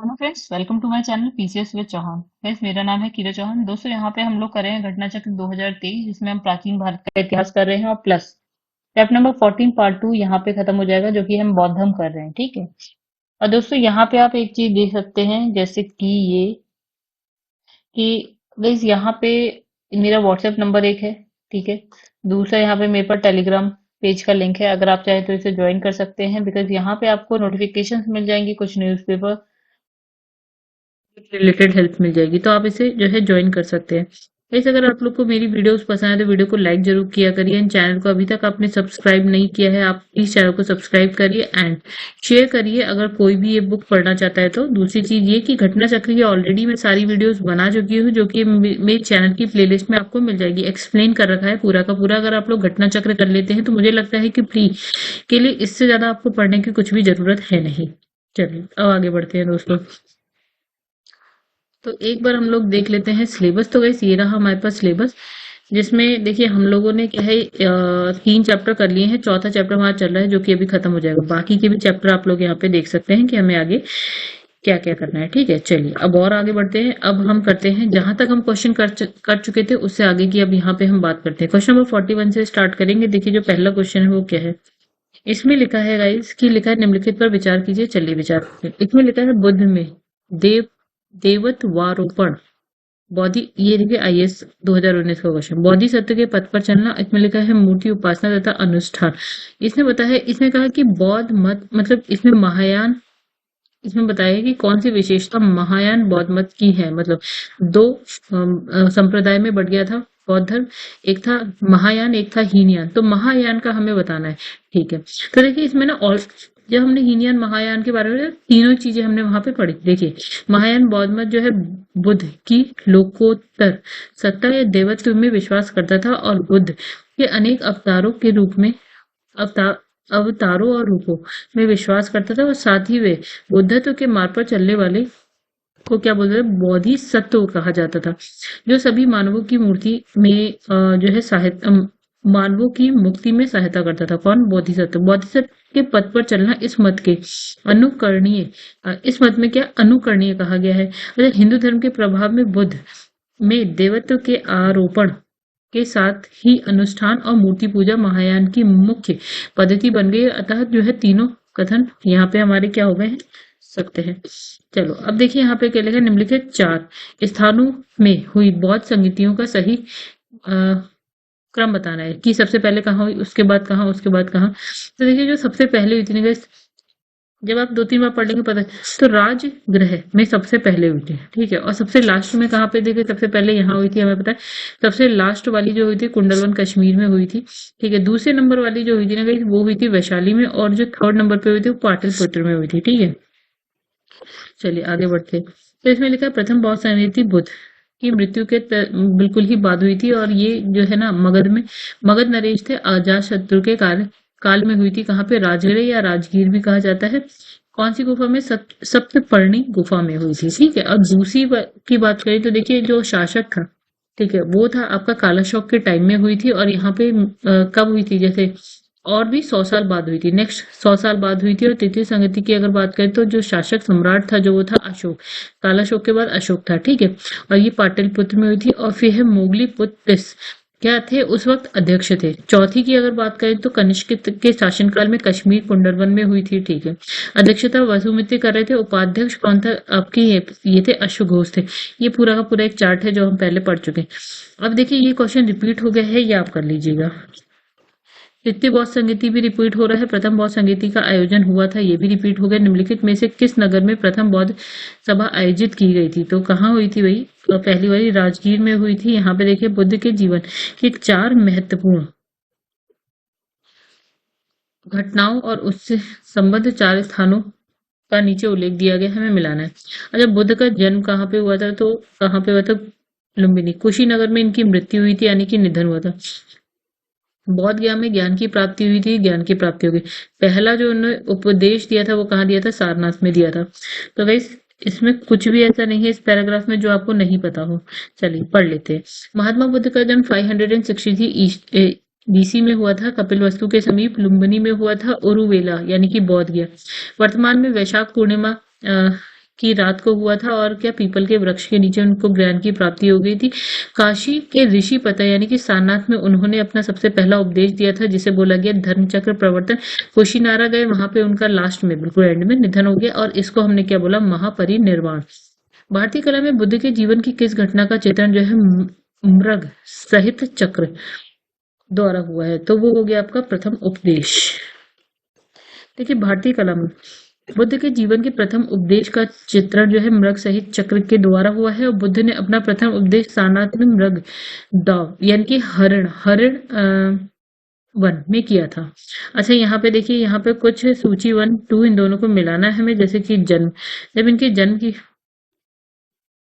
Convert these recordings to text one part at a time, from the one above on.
Hello friends, welcome to my channel PCS with Chauhan. Friends, मेरा नाम है किरा चौहान। दोस्तों, यहाँ पे हम लोग कर रहे हैं घटना चक्र 2023, जिसमें हम प्राचीन भारत का इतिहास कर रहे हैं और प्लस चैप्टर नंबर 14 पार्ट 2 यहाँ पे खत्म हो जाएगा, जो कि हम बौद्ध धर्म कर रहे हैं। ठीक है। और दोस्तों, यहाँ पे आप एक चीज देख सकते हैं, जैसे कि ये कि गाइस यहाँ पे मेरा व्हाट्सएप नंबर एक है। ठीक है। दूसरा, यहाँ पे मेरे पास टेलीग्राम पेज का लिंक है। अगर आप चाहें तो इसे ज्वाइन कर सकते हैं, बिकॉज यहाँ पे आपको नोटिफिकेशंस मिल जाएंगी, कुछ न्यूज़पेपर रिलेटेड हेल्प मिल जाएगी, तो आप इसे जो है ज्वाइन कर सकते हैं। गाइस, अगर आप लोग को मेरी वीडियोस पसंद है तो वीडियो को लाइक जरूर किया करिए। इन चैनल को अभी तक आपने सब्सक्राइब नहीं किया है, आप प्लीज चैनल को सब्सक्राइब करिए एंड शेयर करिए अगर कोई भी ये बुक पढ़ना चाहता है तो। दूसरी चीज ये कि घटना चक्र की ऑलरेडी मैं सारी वीडियोस बना चुकी हूँ, जो कि मेरे चैनल की प्लेलिस्ट में आपको मिल जाएगी। एक्सप्लेन कर रखा है पूरा का पूरा। अगर आप लोग घटना चक्र कर लेते हैं तो मुझे लगता है कि फ्री के लिए इससे ज्यादा आपको पढ़ने की कुछ भी जरूरत है नहीं। चलिए अब आगे बढ़ते हैं दोस्तों। तो एक बार हम लोग देख लेते हैं सिलेबस। तो गाइस, ये रहा हमारे पास सिलेबस, जिसमें देखिए हम लोगों ने क्या है 3 चैप्टर कर लिए हैं। चौथा चैप्टर हमारा चल रहा है, जो कि अभी खत्म हो जाएगा। बाकी के भी चैप्टर आप लोग यहाँ पे देख सकते हैं कि हमें आगे क्या क्या करना है। ठीक है, चलिए अब और आगे बढ़ते हैं। अब हम करते हैं जहां तक हम क्वेश्चन कर चुके थे उससे आगे की अब यहाँ पे हम बात करते हैं। क्वेश्चन नंबर 41 से स्टार्ट करेंगे। देखिए जो पहला क्वेश्चन है वो क्या है। इसमें लिखा है गाइस कि लिखा है निम्नलिखित पर विचार कीजिए। चलिए विचार करते हैं। इसमें लिखा है बुद्ध में देव देवत्वारोपण बौद्धि, ये देखिए आईएएस 2019 का क्वेश्चन। बोधिसत्व के पथ पर चलना। इसमें लिखा है मूर्ति उपासना तथा अनुष्ठान। इसने बताया, इसमें कहा कि बौद्ध मत मतलब इसमें महायान, इसमें बताया है कि कौन सी विशेषता महायान बौद्ध मत की है। मतलब दो संप्रदाय में बढ़ गया था बौद्ध धर्म। एक था महायान, एक था हीनयान। तो महायान का हमें बताना है। ठीक है। तो देखिए इसमें ना, और जब हमने हीनयान महायान के बारे में तीनों चीजें हमने वहां पे पढ़ी। देखिए महायान बौद्ध मत जो है बुद्ध की लोकोत्तर सत्ता या देवत्व में विश्वास करता था, और बुद्ध के अनेक अवतारों के रूप में अवतार अवतारों और रूपों में विश्वास करता था, और साथ ही वे बुद्धत्व के मार्ग पर चलने वाले को क्या बोलते थे, बोधिसत्व कहा जाता था, जो सभी मानवों की मूर्ति में जो है सहायता, मानवों की मुक्ति में सहायता करता था। कौन? बोधिसत्व। बोधिसत्व के पथ पर चलना इस मत के अनुकरणीय, इस मत में क्या अनुकरणीय कहा गया है। अच्छा, हिंदू धर्म के प्रभाव में बुद्ध में देवत्व के आरोपण के साथ ही अनुष्ठान और मूर्ति पूजा महायान की मुख्य पद्धति बन गई। अतः जो है तीनों कथन यहाँ पे हमारे क्या हो गए हैं, सकते हैं। चलो अब देखिए यहाँ पे क्या लिखा है। निम्नलिखित 4 स्थानों में हुई बौद्ध संगीतियों का सही क्रम बताना है कि सबसे पहले कहाँ हुई, उसके बाद कहाँ, उसके बाद कहाँ। तो देखिए जो सबसे पहले हुई थी ना, जब आप 2-3 बार पढ़ लेंगे पता है। तो राजगृह में सबसे पहले हुई थी। ठीक है। और सबसे लास्ट में कहाँ पे देखिए, सबसे पहले यहाँ हुई थी, हमें पता है। सबसे लास्ट वाली जो हुई थी कुंडलवन कश्मीर में हुई थी। ठीक है। दूसरे नंबर वाली जो हुई थी ना गाइस, वो हुई थी वैशाली में, और जो थर्ड नंबर पे हुई थी वो पाटलिपुत्र में हुई थी। ठीक है। चलिए आगे बढ़ते हैं। तो इसमें लिखा है प्रथम बौद्ध संस्कृति बुद्ध की मृत्यु के बिल्कुल ही बाद हुई थी, और ये जो है ना मगध में, मगध नरेश थे अजात शत्रु के काल में हुई थी। कहाँ पे? राजगृह या राजगीर भी कहा जाता है। कौन सी गुफा में? सप्तपर्णी गुफा में हुई थी। ठीक है। और दूसरी की बात करें तो देखिए जो शासक था, ठीक है, वो था आपका काला शौक के टाइम में हुई थी। और यहाँ पे कब हुई थी, जैसे और भी 100 साल बाद हुई थी, नेक्स्ट 100 साल बाद हुई थी। और तृतीय संगति की अगर बात करें तो जो शासक सम्राट था जो वो था अशोक, काला अशोक के बाद अशोक था। ठीक है। और ये पाटलिपुत्र में हुई थी। और फिर है मोगली पुत्र क्या थे उस वक्त अध्यक्ष थे। चौथी की अगर बात करें तो कनिष्क के शासनकाल में कश्मीर कुंडलवन में हुई थी। ठीक है। अध्यक्षता वसुमित्र कर रहे थे। उपाध्यक्ष कौन था आपकी? ये थे अश्वघोष थे। ये पूरा का पूरा एक चार्ट है जो हम पहले पढ़ चुके हैं। अब देखिए ये क्वेश्चन रिपीट हो गया है, ये आप कर लीजिएगा। तृतीय बौद्ध संगीति भी रिपीट हो रहा है। प्रथम बौद्ध संगीति का आयोजन हुआ था, ये भी रिपीट हो गया। निम्नलिखित में से किस नगर में प्रथम बौद्ध सभा आयोजित की गई थी? तो कहाँ हुई थी भाई? तो पहली वाली राजगीर में हुई थी। यहाँ पे देखिए बुद्ध के जीवन के 4 महत्वपूर्ण घटनाओं और उससे संबद्ध 4 स्थानों का नीचे उल्लेख दिया गया, हमें मिलाना है। अच्छा, बुद्ध का जन्म कहाँ पे हुआ था? तो कहाँ पे हुआ था? लुम्बिनी। कुशीनगर में इनकी मृत्यु हुई थी, यानी कि निधन हुआ था। बौद्ध ज्ञान में ज्ञान की प्राप्ति हुई थी, ज्ञान की प्राप्ति होगी। पहला जो उन्होंने उपदेश दिया था वो कहाँ दिया था? सारनाथ में दिया था। तो गाइस इसमें कुछ भी ऐसा नहीं है इस पैराग्राफ में जो आपको नहीं पता हो। चलिए पढ़ लेते हैं। महात्मा बुद्ध का जन्म 563 बीसी में हुआ था। कपिलवस्तु के समीप लुम्बिनी में हुआ था। उरुवेला यानी कि बौद्ध गया। वर्तमान में वैशाख पूर्णिमा की रात को हुआ था और क्या पीपल के वृक्ष के नीचे उनको ज्ञान की प्राप्ति हो गई थी। काशी के ऋषि पता यानी कि सारनाथ में उन्होंने अपना सबसे पहला उपदेश दिया था जिसे बोला गया धर्म चक्र प्रवर्तन। कुशीनारा गए, वहां पे उनका लास्ट में बिल्कुल एंड में निधन हो गया और इसको हमने क्या बोला, महापरिनिर्वाण। भारतीय कला में बुद्ध के जीवन की किस घटना का चित्रण जो है मृग सहित चक्र द्वारा हुआ है, तो वो हो गया आपका प्रथम उपदेश। देखिए भारतीय कला में बुद्ध के जीवन के प्रथम उपदेश का चित्रण जो है मृग सहित चक्र के द्वारा हुआ है और बुद्ध ने अपना प्रथम उपदेश सारनाथ में मृग दाव यानी कि हरिण वन में किया था। अच्छा यहाँ पे देखिए, यहाँ पे कुछ सूची 1, 2 इन दोनों को मिलाना है हमें, जैसे कि जन्म, जब इनके जन्म की,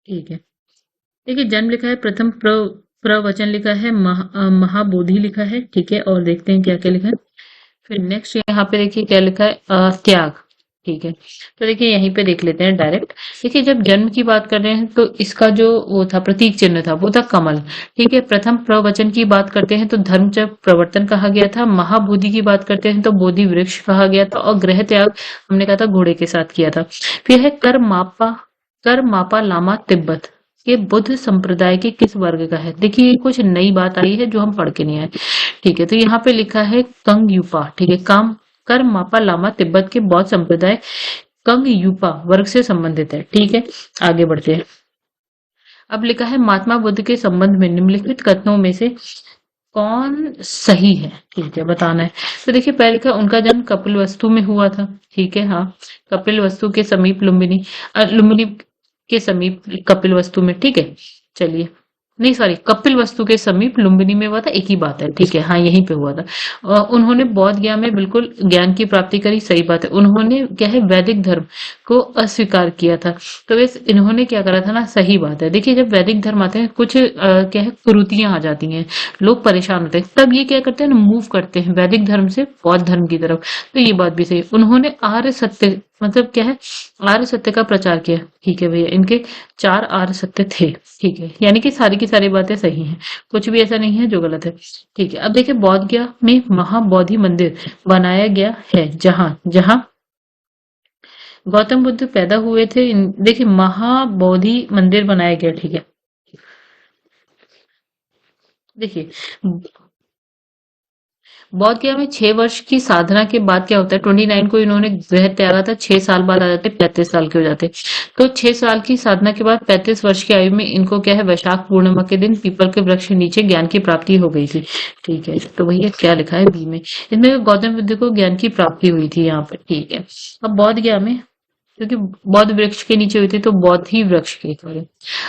ठीक है, देखिए जन्म लिखा है, प्रथम प्रवचन लिखा है, महाबोधि लिखा है, ठीक है, और देखते हैं क्या क्या लिखा है। फिर नेक्स्ट यहाँ पे देखिए क्या लिखा है, त्याग, ठीक है। तो देखिए यहीं पे देख लेते हैं डायरेक्ट। देखिए जब जन्म की बात कर रहे हैं तो इसका जो वो था प्रतीक चिन्ह था वो था कमल, ठीक है। प्रथम प्रवचन की बात करते हैं तो धर्म चक्र प्रवर्तन कहा गया था। महाबोधि की बात करते हैं तो बोधि वृक्ष कहा गया था और गृह त्याग हमने कहा था घोड़े के साथ किया था। फिर है कर मापा लामा तिब्बत, ये बुद्ध संप्रदाय के किस वर्ग का है। देखिए कुछ नई बात आई है जो हम पढ़ के नहीं आए, ठीक है। तो यहाँ पे लिखा है कंग यूपा, ठीक है, कर मापा लामा तिब्बत के बौद्ध संप्रदाय कंग यूपा वर्ग से संबंधित है, ठीक है। आगे बढ़ते हैं। अब लिखा है महात्मा बुद्ध के संबंध में निम्नलिखित कथनों में से कौन सही है, ठीक है, बताना है। तो देखिए पहले लिखा उनका जन्म कपिलवस्तु में हुआ था, ठीक है, हाँ, कपिलवस्तु के समीप लुम्बिनी के समीप कपिलवस्तु में, ठीक है। चलिए, नहीं सॉरी, कपिलवस्तु के समीप लुम्बिनी में हुआ था, एक ही बात है, ठीक है, हाँ यहीं पे हुआ था। उन्होंने बौद्ध ज्ञान में बिल्कुल ज्ञान की प्राप्ति करी, सही बात है। उन्होंने क्या है वैदिक धर्म को अस्वीकार किया था, तो वैसे इन्होंने क्या करा था ना, सही बात है। देखिए जब वैदिक धर्म आते हैं कुछ क्या है कुरीतियां आ जाती हैं, लोग परेशान होते हैं, तब ये क्या करते हैं ना, मूव करते हैं वैदिक धर्म से बौद्ध धर्म की तरफ। तो ये बात भी सही, उन्होंने आर्य सत्य मतलब क्या है आर्य सत्य का प्रचार किया, ठीक है भैया। इनके 4 आर्य सत्य थे, ठीक है, यानी कि सारी की सारी बातें सही हैं, कुछ भी ऐसा नहीं है जो गलत है, ठीक है। अब देखिए बौद्ध गया में महाबोधि मंदिर बनाया गया है जहां जहां गौतम बुद्ध पैदा हुए थे। देखिए महाबोधि मंदिर बनाया गया, ठीक है। देखिए बौद्ध गया में 6 वर्ष की साधना के बाद क्या होता है, 29 को इन्होंने गृह त्यागा था, 6 साल बाद आ जाते 35 साल के हो जाते। तो 6 साल की साधना के बाद 35 वर्ष की आयु में इनको क्या है वैशाख पूर्णिमा के दिन पीपल के वृक्ष के नीचे ज्ञान की प्राप्ति हो गई थी, ठीक है। तो भैया क्या लिखा है बी में, इसमें गौतम बुद्ध को ज्ञान की प्राप्ति हुई थी यहाँ पर, ठीक है। अब बौद्ध गया में क्योंकि बौद्ध वृक्ष के नीचे हुई थी तो बौद्ध ही वृक्ष के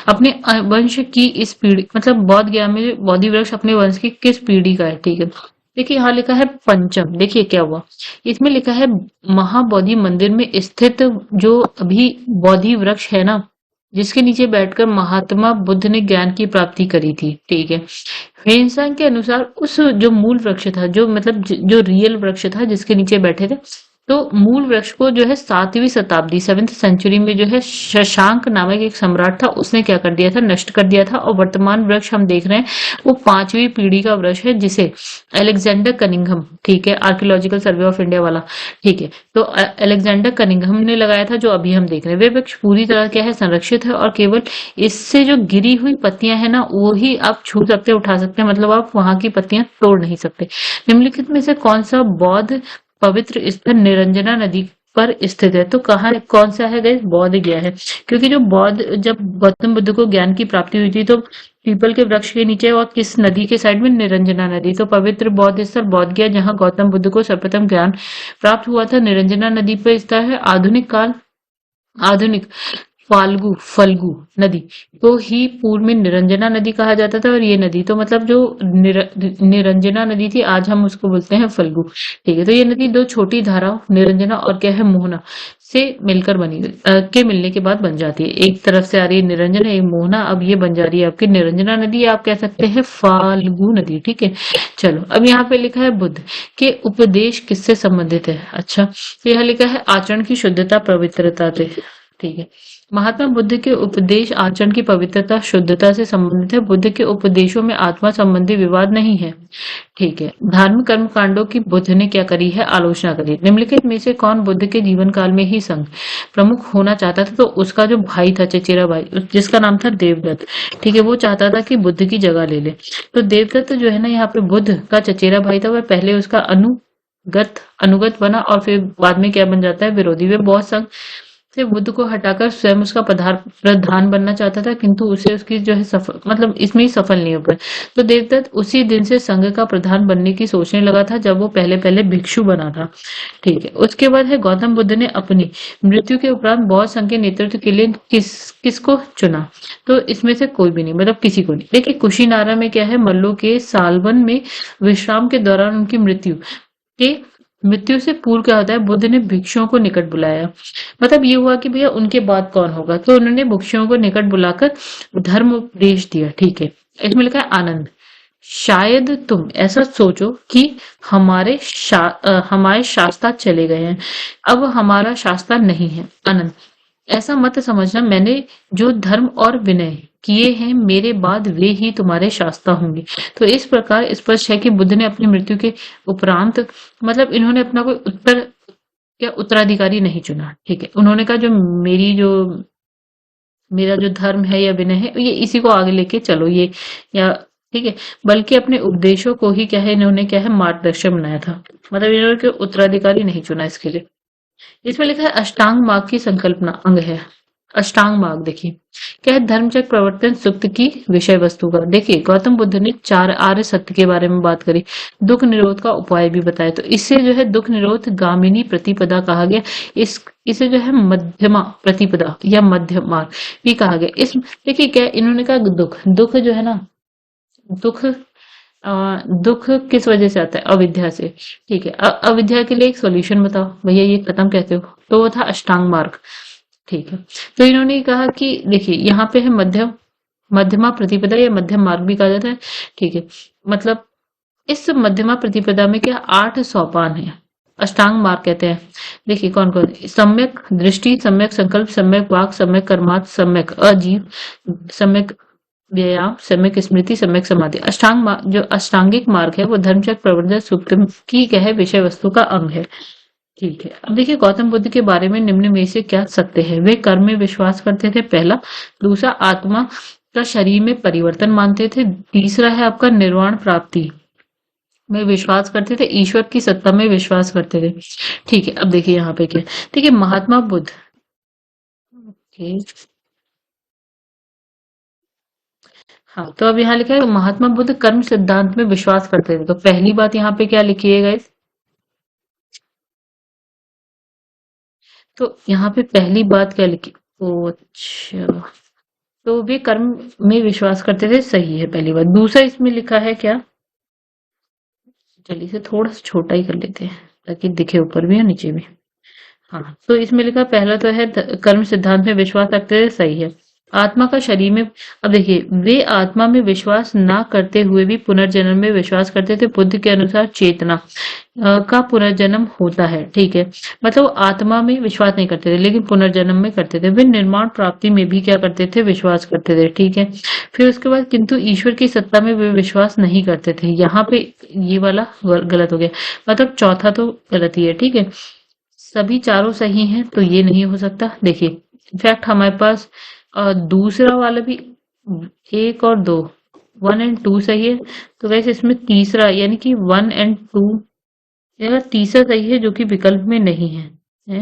अपने वंश की इस पीढ़ी मतलब बौद्ध गया में बौद्धि वृक्ष अपने वंश की किस पीढ़ी का है, ठीक है। देखिए यहाँ लिखा है पंचम, देखिए क्या हुआ, इसमें लिखा है महाबोधि मंदिर में स्थित जो अभी बौद्धि वृक्ष है ना, जिसके नीचे बैठकर महात्मा बुद्ध ने ज्ञान की प्राप्ति करी थी, ठीक है। ह्वेनसांग के अनुसार उस जो मूल वृक्ष था, जो मतलब जो रियल वृक्ष था जिसके नीचे बैठे थे, तो मूल वृक्ष को जो है 7वीं शताब्दी 7th सेंचुरी में जो है शशांक नामक एक सम्राट था, उसने क्या कर दिया था, नष्ट कर दिया था। और वर्तमान वृक्ष हम देख रहे हैं वो 5वीं पीढ़ी का वृक्ष है जिसे अलेक्जेंडर कनिंघम, ठीक है, आर्कियोलॉजिकल सर्वे ऑफ इंडिया वाला, ठीक है, तो अलेक्जेंडर कनिंघम ने लगाया था जो अभी हम देख रहे हैं। वे वृक्ष पूरी तरह क्या है संरक्षित है और केवल इससे जो गिरी हुई पत्तियां है ना वो ही आप छू सकते उठा सकते हैं, मतलब आप वहां की पत्तियां तोड़ नहीं सकते। निम्नलिखित में से कौन सा बौद्ध पवित्र स्थल निरंजना नदी पर स्थित है, तो कहाँ कौन सा है गाइस, बौद्ध गया है। क्योंकि जो बौद्ध जब गौतम बुद्ध को ज्ञान की प्राप्ति हुई थी तो पीपल के वृक्ष के नीचे और किस नदी के साइड में, निरंजना नदी। तो पवित्र बौद्ध स्थल बौद्ध गया जहाँ गौतम बुद्ध को सर्वप्रथम ज्ञान प्राप्त हुआ था, निरंजना नदी पर स्थित है। आधुनिक फल्गु नदी को ही पूर्व में निरंजना नदी कहा जाता था और ये नदी तो मतलब जो निरंजना नदी थी आज हम उसको बोलते हैं फल्गु, ठीक है। तो ये नदी 2 छोटी धाराओं निरंजना और क्या है मोहना से मिलकर बनी के मिलने के बाद बन जाती है। एक तरफ से आ रही है निरंजना, एक मोहना, अब ये बन जा रही है आपकी निरंजना नदी, आप कह सकते हैं फाल्गु नदी, ठीक है। चलो अब यहाँ पे लिखा है बुद्ध के उपदेश किससे संबंधित है। अच्छा तो यहाँ लिखा है आचरण की शुद्धता पवित्रता से, ठीक है। महात्मा बुद्ध के उपदेश आचरण की पवित्रता शुद्धता से संबंधित है। बुद्ध के उपदेशों में आत्मा संबंधी विवाद नहीं है। ठीक है। धार्मिक कर्म कांडों की बुद्ध ने क्या करी है, आलोचना करी। निम्नलिखित में से कौन बुद्ध के जीवन काल में ही संघ प्रमुख होना चाहता था? तो उसका जो भाई था, चचेरा भाई, जिसका नाम था देवदत्त। ठीक है। वो चाहता था कि बुद्ध की जगह ले ले। तो देवदत्त जो है ना, यहाँ पे बुद्ध का चचेरा भाई था। वह पहले उसका अनुगत अनुगत बना और फिर बाद में क्या बन जाता है, विरोधी। वे बहुत संघ से बुद्ध को हटाकर स्वयं उसका प्रधान बनना चाहता था, किंतु उसे उसकी जो है सफल, मतलब इसमें ही सफल नहीं हो पाया। तो देवदत्त उसी दिन से संघ का प्रधान बनने की सोचने लगा था, जब वो पहले पहले भिक्षु बना था। ठीक है। उसके बाद है गौतम बुद्ध ने अपनी मृत्यु के उपरांत बौद्ध संघ के नेतृत्व के लिए किसको चुना? तो इसमें से कोई भी नहीं, मतलब किसी को नहीं। देखिए कुशीनारा में क्या है, मल्लों के सालवन में विश्राम के दौरान उनकी मृत्यु से पूर्व क्या होता है, बुद्ध ने भिक्षुओं को निकट बुलाया। मतलब ये हुआ कि भैया उनके बाद कौन होगा, तो उन्होंने भिक्षुओं को निकट बुलाकर धर्म उपदेश दिया। ठीक है। इसमें लिखा है आनंद, शायद तुम ऐसा सोचो कि हमारे शास्त्र चले गए हैं, अब हमारा शास्त्र नहीं है। आनंद, ऐसा मत समझना, मैंने जो धर्म और विनय किए हैं मेरे बाद वे ही तुम्हारे शास्त्र होंगे। तो इस प्रकार स्पष्ट है कि बुद्ध ने अपनी मृत्यु के उपरांत, मतलब इन्होंने अपना कोई उत्तराधिकारी नहीं चुना। ठीक है। उन्होंने कहा जो मेरा जो धर्म है या विनय है, ये इसी को आगे लेके चलो, ये या ठीक है। बल्कि अपने उपदेशों को ही क्या है, इन्होंने क्या है, मार्गदर्शक बनाया था। मतलब इन्होंने कोई उत्तराधिकारी नहीं चुना इसके लिए। इसमें लिखा है अष्टांग मार्ग की संकल्पना अंग है। अष्टांग मार्ग देखिए क्या है, धर्मचक्र प्रवर्तन सूक्त की विषय वस्तु का। देखिए गौतम बुद्ध ने 4 आर्य सत्य के बारे में बात करी, दुख निरोध का उपाय भी बताया। तो इससे जो है दुख निरोध गामिनी प्रतिपदा कहा गया। इसे जो है मध्यमा प्रतिपदा या मध्य मार्ग भी कहा गया। इस देखिए क्या इन्होंने कहा, दुख जो है ना, दुख दुख किस वजह से आता है, अविद्या से। ठीक है। अविद्या के लिए एक सॉल्यूशन बताओ भैया, ये खत्म कैसे हो? तो वो था अष्टांग मार्ग। ठीक है। तो इन्होंने कहा कि देखिए यहाँ पे है मध्यमा प्रतिपदा या मध्यम मार्ग भी कहा जाता है। ठीक है। मतलब इस मध्यमा प्रतिपदा में क्या 8 सोपान है, अष्टांग मार्ग कहते हैं। देखिए कौन कौन, सम्यक दृष्टि, सम्यक संकल्प, सम्यक वाक, सम्यक कर्मात, सम्यक अजीव, सम्यक व्यायाम, सम्यक स्मृति, सम्यक समाधि। जो अष्टांगिक मार्ग है वो धर्मचक्र प्रवर्तन सूक्त की क्या है, विषय वस्तु का अंग है। ठीक है। अब देखिए गौतम बुद्ध के बारे में निम्न में से क्या सत्य है? वे कर्म में विश्वास करते थे, पहला। दूसरा, आत्मा का शरीर में परिवर्तन मानते थे। तीसरा है आपका निर्वाण प्राप्ति में विश्वास करते थे। ईश्वर की सत्ता में विश्वास करते थे। ठीक है। अब देखिए यहाँ पे क्या, देखिए महात्मा बुद्ध, ओके, हाँ, तो अब यहाँ लिखा है महात्मा बुद्ध कर्म सिद्धांत में विश्वास करते थे। तो पहली बात यहाँ पे क्या लिखी है गाइस, तो यहाँ पे पहली बात क्या लिखी, ओ अच्छा, तो वे कर्म में विश्वास करते थे, सही है पहली बात। दूसरा इसमें लिखा है क्या, चलिए इसे थोड़ा सा छोटा ही कर लेते हैं ताकि दिखे ऊपर भी और नीचे भी। हाँ, तो इसमें लिखा पहला तो है कर्म सिद्धांत में विश्वास रखते थे, सही है। आत्मा का शरीर में, अब देखिए वे आत्मा में विश्वास ना करते हुए भी पुनर्जन्म में विश्वास करते थे। बुद्ध के अनुसार चेतना का पुनर्जन्म होता है। ठीक है। मतलब वो आत्मा में विश्वास नहीं करते थे लेकिन पुनर्जन्म में करते थे। वे निर्माण प्राप्ति में भी क्या करते थे, विश्वास करते थे। ठीक है। फिर उसके बाद किंतु ईश्वर की सत्ता में वे विश्वास नहीं करते थे। यहाँ पे ये वाला गलत हो गया, मतलब चौथा तो गलत ही है। ठीक है। सभी चारों सही हैं तो ये नहीं हो सकता। देखिए इनफैक्ट हमारे पास दूसरा वाला भी 1 और 2, 1 एंड 2 सही है। तो वैसे इसमें तीसरा यानी कि 1 एंड 2, यह तीसरा सही है जो कि विकल्प में नहीं है?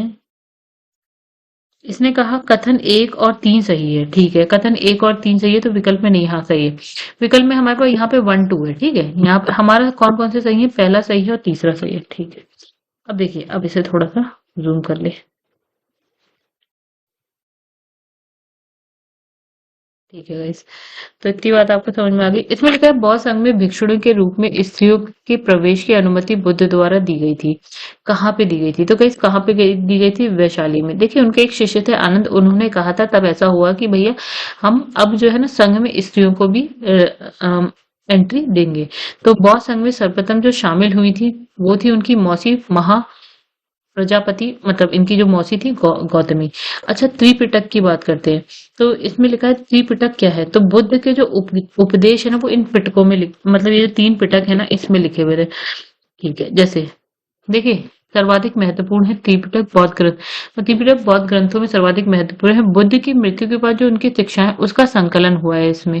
इसने कहा कथन 1 और 3 सही है। ठीक है। कथन 1 और 3 सही है तो विकल्प में नहीं, हाँ सही है। विकल्प में हमारे पास यहाँ पे 1 2 है। ठीक है। यहाँ पे हमारा कौन कौन से सही है, पहला सही है और तीसरा सही है। ठीक है। अब देखिए, अब इसे थोड़ा सा जूम कर ले। ठीक है गाइस, तो इतनी बात आपको समझ में आ गई। इसमें लिखा है बौद्ध संघ में भिक्षुणी के रूप में स्त्रियों के प्रवेश की अनुमति बुद्ध द्वारा दी गई थी। कहाँ पे दी गई थी, तो गाइस कहाँ पे दी गई थी, वैशाली में। देखिए उनके एक शिष्य थे आनंद, उन्होंने कहा था तब ऐसा हुआ कि भैया हम अब जो है ना संघ में स्त्रियों को भी एंट्री देंगे। तो बौद्ध संघ में सर्वप्रथम जो शामिल हुई थी वो थी उनकी मौसी प्रजापति मतलब इनकी जो मौसी थी गौतमी। अच्छा, त्रिपिटक की बात करते हैं। तो इसमें लिखा है त्रिपिटक क्या है, तो बुद्ध के जो उपदेश है ना वो इन पिटकों में मतलब ये जो 3 पिटक है ना इसमें लिखे हुए थे। ठीक है, जैसे देखिए सर्वाधिक महत्वपूर्ण है त्रिपिटक बौद्ध ग्रंथ। तो त्रिपिटक बौद्ध ग्रंथों में सर्वाधिक महत्वपूर्ण है। बुद्ध की मृत्यु के बाद जो उनकी शिक्षा है उसका संकलन हुआ है इसमें।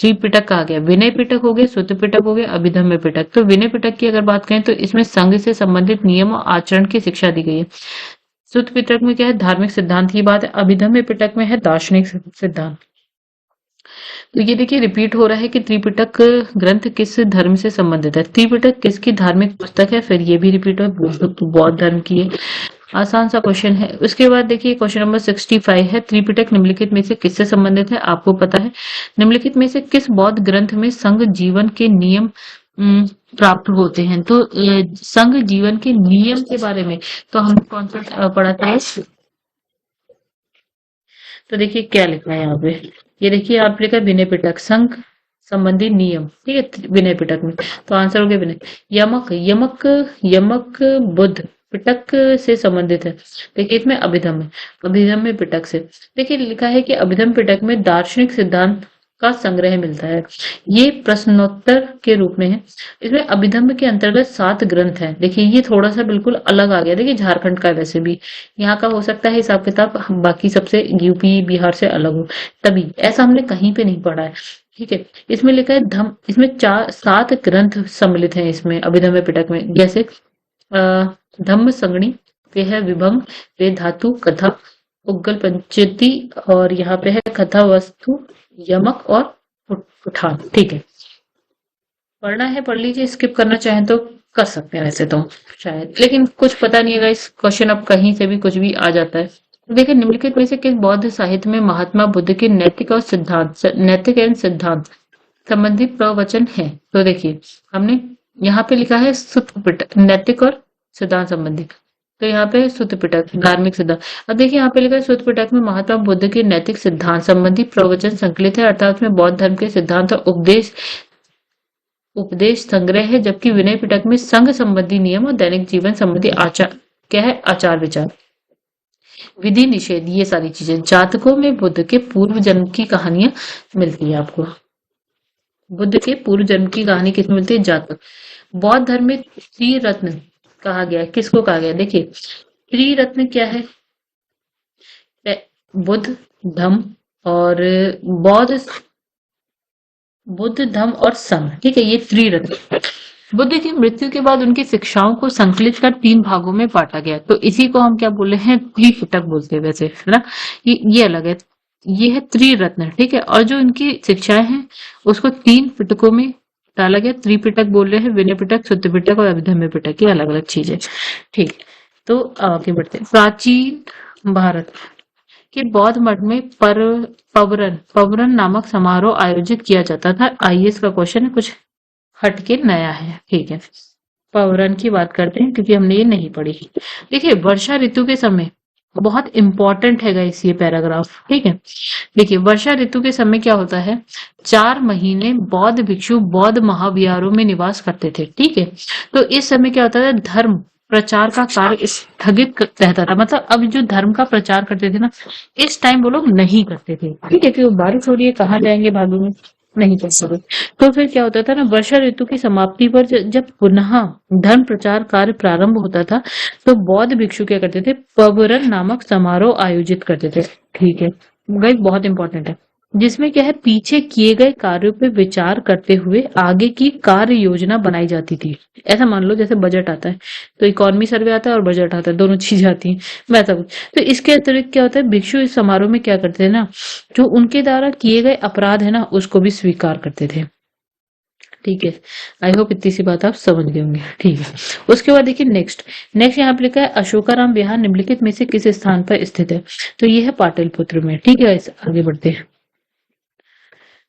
त्रिपिटक कहा गया, विनय पिटक हो गया, सुत्त पिटक हो गया, अभिधम्म पिटक। तो विनय पिटक की अगर बात करें तो इसमें संघ से संबंधित नियम और आचरण की शिक्षा दी गई है। सुत्त पिटक में क्या है, धार्मिक सिद्धांत की बात है। अभिधम्म पिटक में है दार्शनिक सिद्धांत। तो ये देखिए रिपीट हो रहा है कि त्रिपिटक ग्रंथ किस धर्म से संबंधित है। त्रिपिटक किसकी धार्मिक पुस्तक है, फिर ये भी रिपीट हो, बौद्ध धर्म की है। आसान सा क्वेश्चन है। उसके बाद देखिए क्वेश्चन नंबर 65 है, त्रिपिटक निम्नलिखित में से किससे संबंधित है, आपको पता है। निम्नलिखित में से किस बौद्ध ग्रंथ में संघ जीवन के नियम प्राप्त होते हैं। तो संघ जीवन के नियम के बारे में तो हमने कौन सा पढ़ा था। तो देखिए क्या लिखा है यहाँ पे, ये देखिए आप लिखा है विनय पिटक संघ संबंधी नियम, ठीक है विनय पिटक में। तो आंसर हो गया विनय। यमक यमक यमक बुद्ध पिटक से संबंधित है। देखिए इसमें अभिधम्म है, अभिधम्म पिटक से। देखिए लिखा है कि अभिधम्म पिटक में दार्शनिक सिद्धांत का संग्रह मिलता है। ये प्रश्नोत्तर के रूप में है। इसमें अभिधम्म के अंतर्गत 7 ग्रंथ हैं। देखिए ये थोड़ा सा बिल्कुल अलग आ गया। देखिए झारखंड का वैसे भी यहाँ का हो सकता है हिसाब किताब बाकी सबसे यूपी बिहार से अलग हो, तभी ऐसा हमने कहीं पे नहीं पढ़ा है। ठीक है, इसमें लिखा है धम, इसमें 7 ग्रंथ सम्मिलित हैं इसमें अभिधम्म पिटक में। जैसे धम्म संगणी, वे है विभंग, वे धातु, कथा, उग्गल पंचती, और यहाँ पे है कथा वस्तु, यमक और उठान। ठीक है, पढ़ना है पढ़ लीजिए, स्किप करना चाहें तो कर सकते हैं वैसे तो शायद, लेकिन कुछ पता नहीं है इस क्वेश्चन अब कहीं से भी कुछ भी आ जाता है। देखिए निम्नलिखित में से किस बौद्ध साहित्य में महात्मा बुद्ध के नैतिक और सिद्धांत नैतिक एवं सिद्धांत संबंधी प्रवचन है। तो देखिए हमने यहाँ पे लिखा है सुत्त पिटक नैतिक और सिद्धांत संबंधी, तो यहाँ पे सुत्त पिटक धार्मिक सिद्धांत। अब देखिए यहाँ पे लिखा है सुत्त पिटक में महात्मा बुद्ध के नैतिक सिद्धांत संबंधी प्रवचन संकलित है, अर्थात उसमें बौद्ध धर्म के सिद्धांत और उपदेश संग्रह है। जबकि विनय पिटक में संघ संबंधी नियम और दैनिक जीवन संबंधी आचार क्या है, आचार विचार, विधि निषेध, ये सारी चीजें। जातकों में बुद्ध के पूर्व जन्म की कहानियां मिलती है आपको। बुद्ध के पूर्व जन्म की कहानी किसमें मिलती है, जातक। बौद्ध धर्म में त्रिरत्न कहा गया, किसको कहा गया, देखिए त्रिरत्न क्या है, बुद्ध धम्म और बुद्ध धम्म और संघ। ठीक है, ये त्रिरत्न। बुद्ध की मृत्यु के बाद उनकी शिक्षाओं को संकलित कर 3 भागों में बांटा गया। तो इसी को हम क्या बोले हैं, त्रिपिटक बोलते हैं वैसे, है ना। ये अलग है, ये है त्रिरत्न। ठीक है, और जो इनकी शिक्षाएं हैं उसको 3 पिटकों में डाला गया। त्रिपिटक बोल रहे हैं, विनय पिटक, सुत्त पिटक और अभिधम्म पिटक, ये अलग अलग चीजें। ठीक, तो आगे बढ़ते हैं। प्राचीन भारत के बौद्ध मठ में पवरन नामक समारोह आयोजित किया जाता था। आईएएस का क्वेश्चन है, कुछ हटके नया है। ठीक है, पवरन की बात करते हैं क्योंकि हमने ये नहीं पढ़ी। देखिए वर्षा ऋतु के समय, बहुत इंपॉर्टेंट है गाइस ये पैराग्राफ। ठीक है, देखिए वर्षा ऋतु के समय क्या होता है, 4 महीने बौद्ध भिक्षु बौद्ध महाविहारों में निवास करते थे। ठीक है, तो इस समय क्या होता था, धर्म प्रचार का कार्य स्थगित रहता था। मतलब अब जो धर्म का प्रचार करते थे ना, इस टाइम वो लोग नहीं करते थे। ठीक है, क्योंकि बारिश हो रही है, कहाँ जाएंगे भागू में, नहीं कर सकते। तो फिर क्या होता था ना, वर्षा ऋतु की समाप्ति पर जब पुनः धर्म प्रचार कार्य प्रारंभ होता था तो बौद्ध भिक्षु क्या करते थे, पवरन नामक समारोह आयोजित करते थे। ठीक है गाइस, बहुत इंपॉर्टेंट है, जिसमें क्या है, पीछे किए गए कार्यों पे विचार करते हुए आगे की कार्य योजना बनाई जाती थी। ऐसा मान लो जैसे बजट आता है तो इकोनॉमी सर्वे आता है और बजट आता है, दोनों चीज आती है वैसा कुछ। तो इसके अतिरिक्त क्या होता है, भिक्षु इस समारोह में क्या करते हैं ना, जो उनके द्वारा किए गए अपराध है ना उसको भी स्वीकार करते थे। ठीक है, आई होप इतनी सी बात आप समझ गए होंगे। ठीक है, उसके बाद देखिए नेक्स्ट यहाँ पे लिखा है अशोकाराम विहार निम्नलिखित में से किस स्थान पर स्थित है। तो ये है पाटलिपुत्र में। ठीक है, आगे बढ़ते हैं।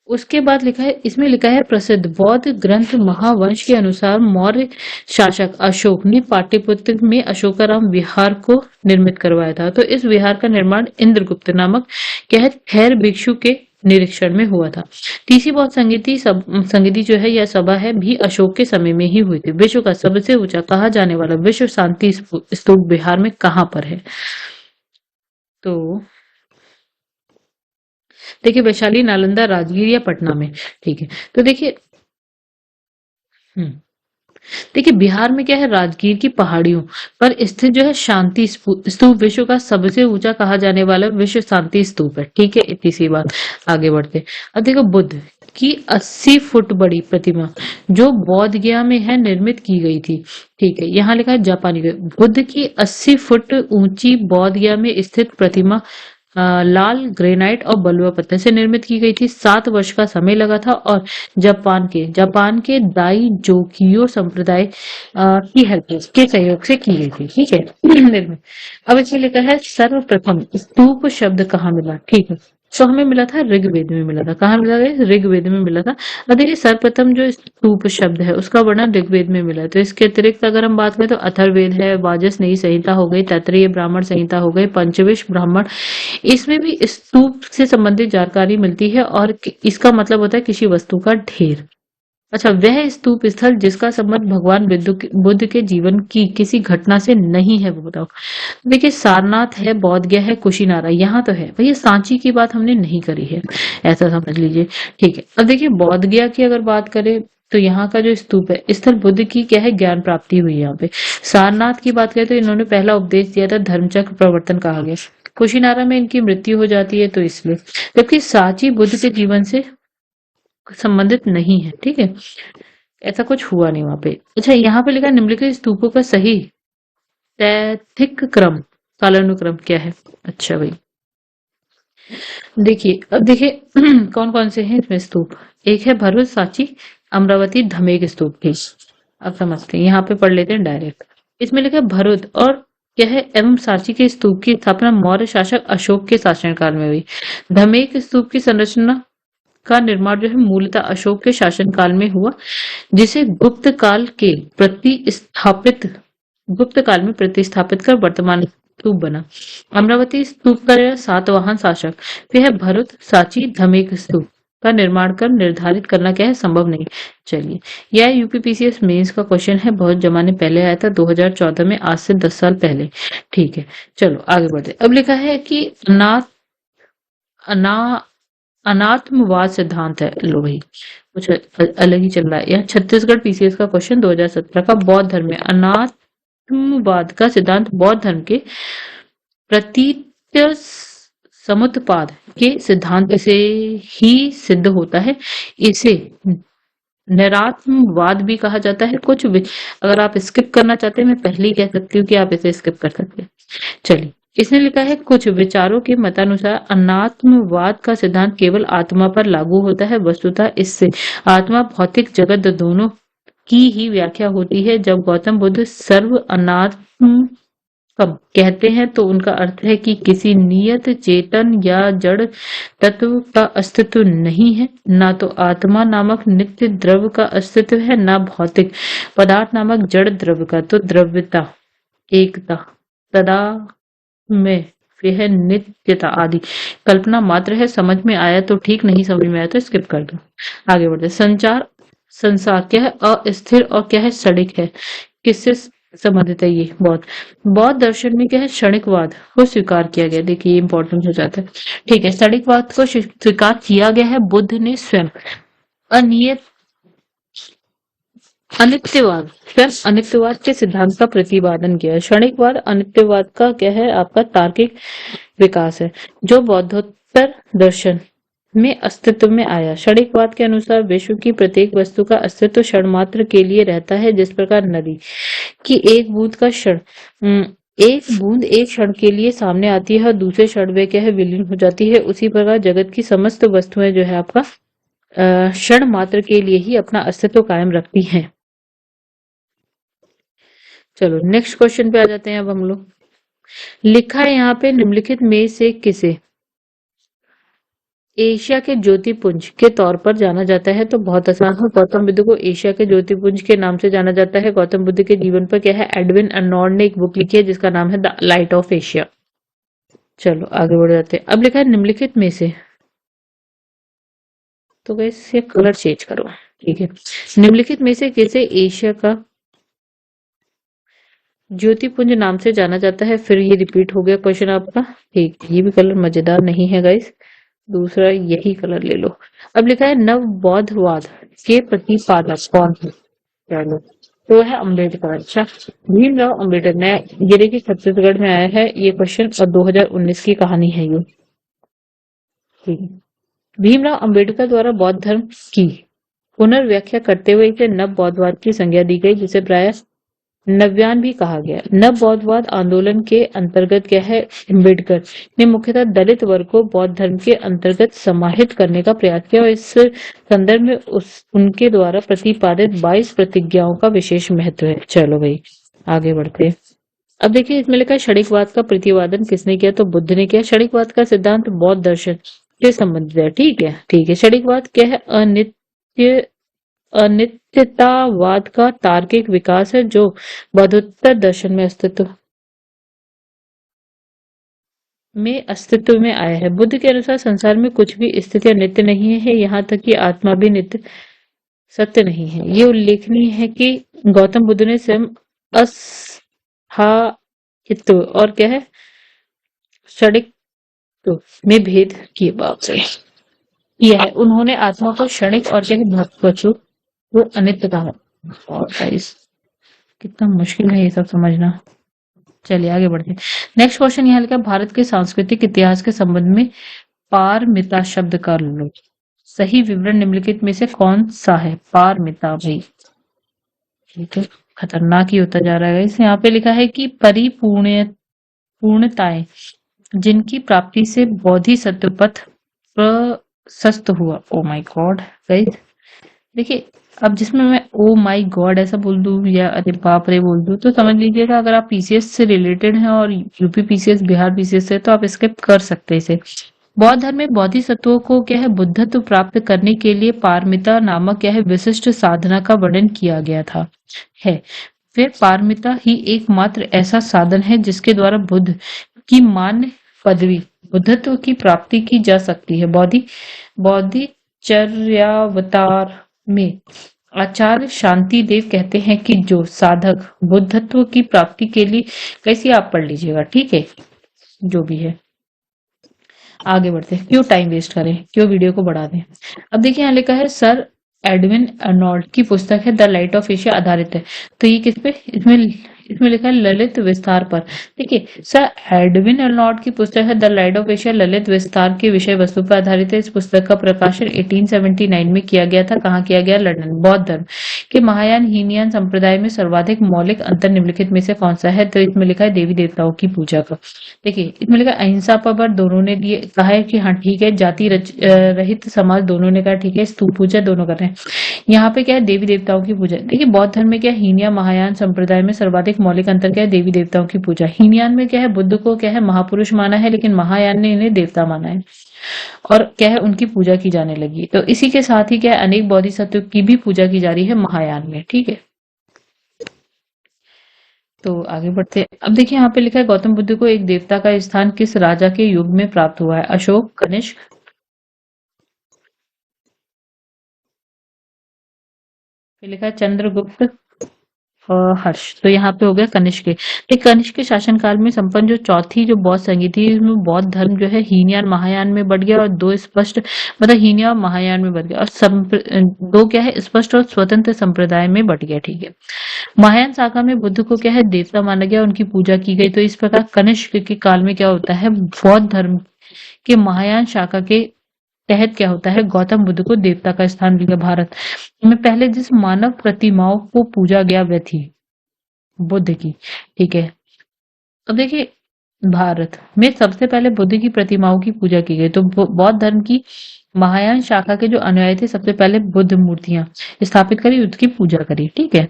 उसके बाद लिखा है, इसमें लिखा है प्रसिद्ध बौद्ध ग्रंथ महावंश के अनुसार मौर्य शासक अशोक ने पाटलिपुत्र में अशोकाराम विहार को निर्मित करवाया था। तो इस विहार का निर्माण इंद्रगुप्त नामक क्या है, खैर भिक्षु के निरीक्षण में हुआ था। तीसरी बौद्ध संगीति जो है यह सभा है भी अशोक के समय में ही हुई थी। विश्व का सबसे ऊंचा कहा जाने वाला विश्व शांति स्तूप बिहार में कहाँ पर है? तो देखिए वैशाली, नालंदा, राजगीर या पटना में। ठीक है, तो देखिए हम्म देखिए बिहार में क्या है, राजगीर की पहाड़ियों पर स्थित जो है शांति स्तूप विश्व का सबसे ऊंचा कहा जाने वाला विश्व शांति स्तूप है। ठीक है, इतनी सी बात। आगे बढ़ते। अब देखो बुद्ध की 80 फुट बड़ी प्रतिमा जो बोध गया में है निर्मित की गई थी। ठीक है, यहाँ लिखा है जापानी में बुद्ध की 80 फुट ऊंची बोध गया में स्थित प्रतिमा लाल ग्रेनाइट और बलुआ पत्थर से निर्मित की गई थी। 7 वर्ष का समय लगा था और जापान के दाई जोकियो संप्रदाय की हेल्प के सहयोग से की गई थी। ठीक है निर्मित। अब इसमें लिखा है सर्वप्रथम स्तूप शब्द कहाँ मिला? ठीक है, तो हमें मिला था ऋग्वेद में मिला था। कहाँ मिला था? ऋग्वेद में मिला था। अब देखिए सर्वप्रथम जो स्तूप शब्द है उसका वर्णन ऋग्वेद में मिला है। तो इसके अतिरिक्त अगर हम बात करें तो अथर्ववेद है, वाजसनेयी संहिता हो गई, तैत्तिरीय ब्राह्मण संहिता हो गई, पंचविश ब्राह्मण, इसमें भी स्तूप से संबंधित जानकारी मिलती है और इसका मतलब होता है किसी वस्तु का ढेर। अच्छा, वह स्तूप स्थल जिसका संबंध भगवान बुद्ध के जीवन की किसी घटना से नहीं है वो बताओ। देखिए सारनाथ है, बोध गया है, कुशीनारा, यहाँ तो है भैया। सांची की बात हमने नहीं करी है, ऐसा समझ लीजिए। ठीक है, अब देखिए बोध गया की अगर बात करें तो यहाँ का जो स्तूप है स्थल बुद्ध की क्या है, ज्ञान प्राप्ति हुई यहाँ पे। सारनाथ की बात करें तो इन्होंने पहला उपदेश दिया था, धर्मचक्र प्रवर्तन कहा गया। कुशीनारा में इनकी मृत्यु हो जाती है तो इसलिए, जबकि सांची बुद्ध के जीवन से संबंधित नहीं है। ठीक है, ऐसा कुछ हुआ नहीं वहां पे। अच्छा, यहाँ पे लिखा निम्नलिखित स्तूपों का सही तैथिक क्रम कालानुक्रम क्या है? अच्छा भाई देखिए, अब देखिए कौन कौन से हैं इसमें स्तूप। एक है भरूच, सांची, अमरावती, धमेक स्तूप की। अब समझते हैं, यहाँ पे पढ़ लेते हैं डायरेक्ट। इसमें लिखा है भरूच और क्या है एवं सांची के स्तूप की स्थापना मौर्य शासक अशोक के शासनकाल में हुई। धमेक स्तूप की संरचना का निर्माण जो है मूलतः अशोक के शासनकाल में हुआ, जिसे गुप्त काल में प्रतिस्थापित कर वर्तमान स्तूप बना। अमरावती स्तूप का सातवाहन शासक वह भरूच, सांची, धमेक स्तूप का निर्माण कर निर्धारित करना क्या है, संभव नहीं। चलिए, यह यूपीपीसीएस मेंस का क्वेश्चन है, बहुत जमाने पहले आया था 2014 में, आज से 10 साल पहले। ठीक है, चलो आगे बढ़ते। अब लिखा है कि अना अनात्मवाद सिद्धांत है। लो भाई कुछ अलग ही चल रहा है। यह छत्तीसगढ़ पीसीएस का क्वेश्चन 2017 का। बौद्ध धर्म में अनात्मवाद का सिद्धांत बौद्ध धर्म के प्रतीत समुत्पाद के सिद्धांत से ही सिद्ध होता है। इसे निरात्मवाद भी कहा जाता है। अगर आप स्किप करना चाहते हैं, मैं पहले ही कह सकती हूँ कि आप इसे स्किप कर सकते हैं। चलिए, इसने लिखा है कुछ विचारों के मतानुसार अनात्मवाद का सिद्धांत केवल आत्मा पर लागू होता है। वस्तुतः इससे आत्मा भौतिक जगत दोनों की ही व्याख्या होती है। जब गौतम बुद्ध सर्व अनात्म कब कहते हैं तो उनका अर्थ है कि किसी नियत चेतन या जड़ तत्व का अस्तित्व नहीं है, ना तो आत्मा नामक नित्य द्रव्य का अस्तित्व है, ना भौतिक पदार्थ नामक जड़ द्रव्य का। तो द्रव्यता, एकता, सदा में यह नित्यता आदि कल्पना मात्र है। समझ में आया तो ठीक, नहीं समझ में आया तो स्किप कर दो। आगे बढ़ते। संसार क्या है, अस्थिर और क्या है, क्षणिक है। किससे संबंधित है ये? बौद्ध दर्शन में क्या है, क्षणिकवाद को स्वीकार किया गया। देखिए इंपॉर्टेंट हो जाता है। ठीक है, क्षणिकवाद को स्वीकार किया गया है बुद्ध ने स्वयं। अनित्यवाद के सिद्धांत का प्रतिपादन किया है। क्षणिकवाद अनित्यवाद का क्या है, आपका तार्किक विकास है जो बौद्धोत्तर दर्शन में अस्तित्व में आया। क्षणिकवाद के अनुसार विश्व की प्रत्येक वस्तु का अस्तित्व क्षण मात्र के लिए रहता है। जिस प्रकार नदी की एक बूंद एक क्षण के लिए सामने आती है और दूसरे क्षण में क्या है, विलीन हो जाती है, उसी प्रकार जगत की समस्त वस्तुएं जो है आपका क्षण मात्र के लिए ही अपना अस्तित्व कायम रखती हैं। चलो नेक्स्ट क्वेश्चन पे आ जाते हैं अब हम लोग। लिखा है यहाँ पे निम्नलिखित में से किसे एशिया के ज्योतिपुंज के तौर पर जाना जाता है? तो बहुत आसान है, गौतम बुद्ध को एशिया के ज्योतिपुंज के नाम से जाना जाता है। गौतम बुद्ध के जीवन पर क्या है, एडविन अर्नोल्ड ने एक बुक लिखी है जिसका नाम है द लाइट ऑफ एशिया। चलो आगे बढ़ जाते हैं। अब लिखा है निम्नलिखित में से तो गाइस ये कलर चेंज करो। ठीक है, निम्नलिखित में से किसे एशिया का ज्योतिपुंज नाम से जाना जाता है? फिर ये रिपीट हो गया क्वेश्चन आपका। ठीक, ये भी कलर मजेदार नहीं है गाइस, दूसरा यही कलर ले लो। अब लिखा है नव बौद्धवाद के प्रतिपादक कौन है? चलो, तो है अम्बेडकर। अच्छा, भीमराव अम्बेडकर ने, ये देखिए छत्तीसगढ़ में आया है ये क्वेश्चन और 2019 की कहानी है ये। ठीक है, भीमराव अम्बेडकर द्वारा बौद्ध धर्म की पुनर्व्याख्या करते हुए इसे नव बौद्धवाद की संज्ञा दी गई, जिसे प्राय नव्यान भी कहा गया। नव बौद्धवाद आंदोलन के अंतर्गत क्या है, अम्बेडकर ने मुख्यतः दलित वर्ग को बौद्ध धर्म के अंतर्गत समाहित करने का प्रयास किया और इस संदर्भ में उनके द्वारा प्रतिपादित 22 प्रतिज्ञाओं का विशेष महत्व है। चलो भाई आगे बढ़ते हैं। अब देखिए इसमें लिखा है क्षणिकवाद का प्रतिपादन किसने किया? तो बुद्ध ने किया। क्षणिकवाद का सिद्धांत बौद्ध दर्शन से संबंधित है। ठीक है, ठीक है। क्षणिकवाद क्या है? अनित्यतावाद का तार्किक विकास है जो बौद्धोत्तर दर्शन में अस्तित्व में आया है। बुद्ध के अनुसार संसार में कुछ भी स्थितियां नित्य नहीं है, यहाँ तक कि आत्मा भी नित्य सत्य नहीं है। ये उल्लेखनीय है कि गौतम बुद्ध ने स्वयं अस्थायित्व और क्या है क्षणिकत्व में भेद किए बाप से किया है। उन्होंने आत्मा को क्षणिक और क्या है महत्वचु वो अनित्य कहा। और गाइस कितना मुश्किल है ये सब समझना। चलिए आगे बढ़ते हैं। नेक्स्ट क्वेश्चन यहाँ लिखा है भारत के सांस्कृतिक इतिहास के संबंध में पारमिता शब्द का सही विवरण निम्नलिखित में से कौन सा है? पारमिता भाई, ठीक है, खतरनाक ही होता जा रहा है। इस यहाँ पे लिखा है कि पूर्णताएं जिनकी प्राप्ति से बोधिसत्व पथ प्रशस्त हुआ। ओ माय गॉड गाइस, देखिए अब जिसमें मैं ओ माय गॉड ऐसा बोल दूं या अरे बाप रे बोल दूं तो समझ लीजिएगा अगर आप पीसीएस से रिलेटेड हैं और यूपी पीसीएस बिहार पीसीएस से तो आप स्किप कर सकते हैं इसे। बौद्ध धर्म में बोधिसत्वों को क्या है बुद्धत्व प्राप्त करने के लिए पारमिता नामक क्या है विशिष्ट साधना का वर्णन किया गया था है। फिर पारमिता ही एकमात्र ऐसा साधन है जिसके द्वारा बुद्ध की मान्य पदवी बुद्धत्व की प्राप्ति की जा सकती है। बोधिचर्यावतार में आचार्य शांति देव कहते हैं कि जो साधक बुद्धत्व की प्राप्ति के लिए, कैसी आप पढ़ लीजिएगा, ठीक है, जो भी है। आगे बढ़ते हैं, क्यों टाइम वेस्ट करें, क्यों वीडियो को बढ़ा दें। अब देखिए यहाँ लिखा है सर एडविन अर्नोल्ड की पुस्तक है द लाइट ऑफ एशिया आधारित है। तो ये किस पे? इसमें लिखा है ललित विस्तार पर। देखिए सर एडविन अर्नोल्ड की पुस्तक है the light of Asia Lalit विस्तार की विषय वस्तु पर आधारित है। इस पुस्तक का प्रकाशन 1879 में किया गया था। कहाँ किया गया? लंदन। बौद्ध धर्म के महायान हीनयान संप्रदाय में सर्वाधिक मौलिक अंतर निम्नलिखित में से कौन सा है? तो इसमें लिखा है देवी देवताओं की पूजा का। देखिए इसमें लिखा अहिंसा पर दोनों ने ये कहा है कि हाँ ठीक है, जाति रहित समाज दोनों ने कहा ठीक है, स्तूप पूजा दोनों कर रहे हैं। यहाँ पे क्या है? देवी देवताओं की पूजा। देखिए बौद्ध धर्म में क्या है? हीनया महायान संप्रदाय में सर्वाधिक मौलिक अंतर क्या है? देवी देवताओं की पूजा। हीनयान में क्या है? बुद्ध को क्या है महापुरुष माना है, लेकिन महायान ने इन्हें देवता माना है और क्या है उनकी पूजा की जाने लगी। तो इसी के साथ ही क्या है अनेक बोधिसत्व की भी पूजा की जा रही है महायान में। ठीक है, तो आगे बढ़ते हैं। अब देखिए यहाँ पे लिखा है गौतम बुद्ध को एक देवता का स्थान किस राजा के युग में प्राप्त हुआ है? अशोक, कनिष्क, फिर लिखा है चंद्रगुप्त और हर्ष। तो यहाँ पे हो गया कनिष्क के। तो कनिष्क के शासनकाल में संपन्न जो चौथी जो बौद्ध संधि थी इसमें बौद्ध धर्म जो है हीनयान महायान में बढ़ गया और दो स्पष्ट मतलब हीनयान और महायान में बढ़ गया और दो क्या है स्पष्ट और स्वतंत्र संप्रदाय में बढ़ गया। ठीक है, महायान शाखा में बुद्ध को क्या है देवता माना गया, उनकी पूजा की गई। तो इस प्रकार कनिष्क के काल में क्या होता है बौद्ध धर्म के महायान शाखा के तहत क्या होता है गौतम बुद्ध को देवता का स्थान दिया। भारत में पहले जिस मानव प्रतिमाओं को पूजा गया वह थी बुद्ध की। ठीक है, अब देखिए भारत में सबसे पहले बुद्ध की प्रतिमाओं की पूजा की गई। तो बौद्ध धर्म की महायान शाखा के जो अनुयायी थे सबसे पहले बुद्ध मूर्तियां स्थापित करी, उसकी पूजा करी। ठीक है,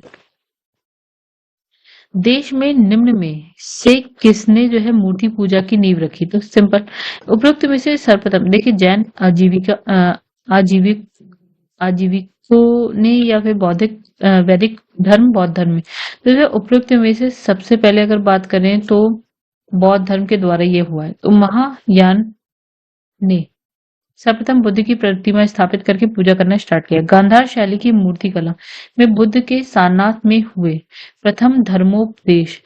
देश में निम्न में से किसने जो है मूर्ति पूजा की नींव रखी? तो सिंपल उपरोक्त में से सर्वप्रथम देखिए जैन आजीविक आजीविकों ने या फिर बौद्धिक वैदिक धर्म बौद्ध धर्म में। तो जो उपरोक्त में से सबसे पहले अगर बात करें तो बौद्ध धर्म के द्वारा ये हुआ है। तो महायान ने सर्वप्रथम बुद्ध की प्रतिमा स्थापित करके पूजा करना स्टार्ट किया। गांधार शैली की मूर्ति कला में बुद्ध के सारनाथ में हुए प्रथम धर्मोपदेश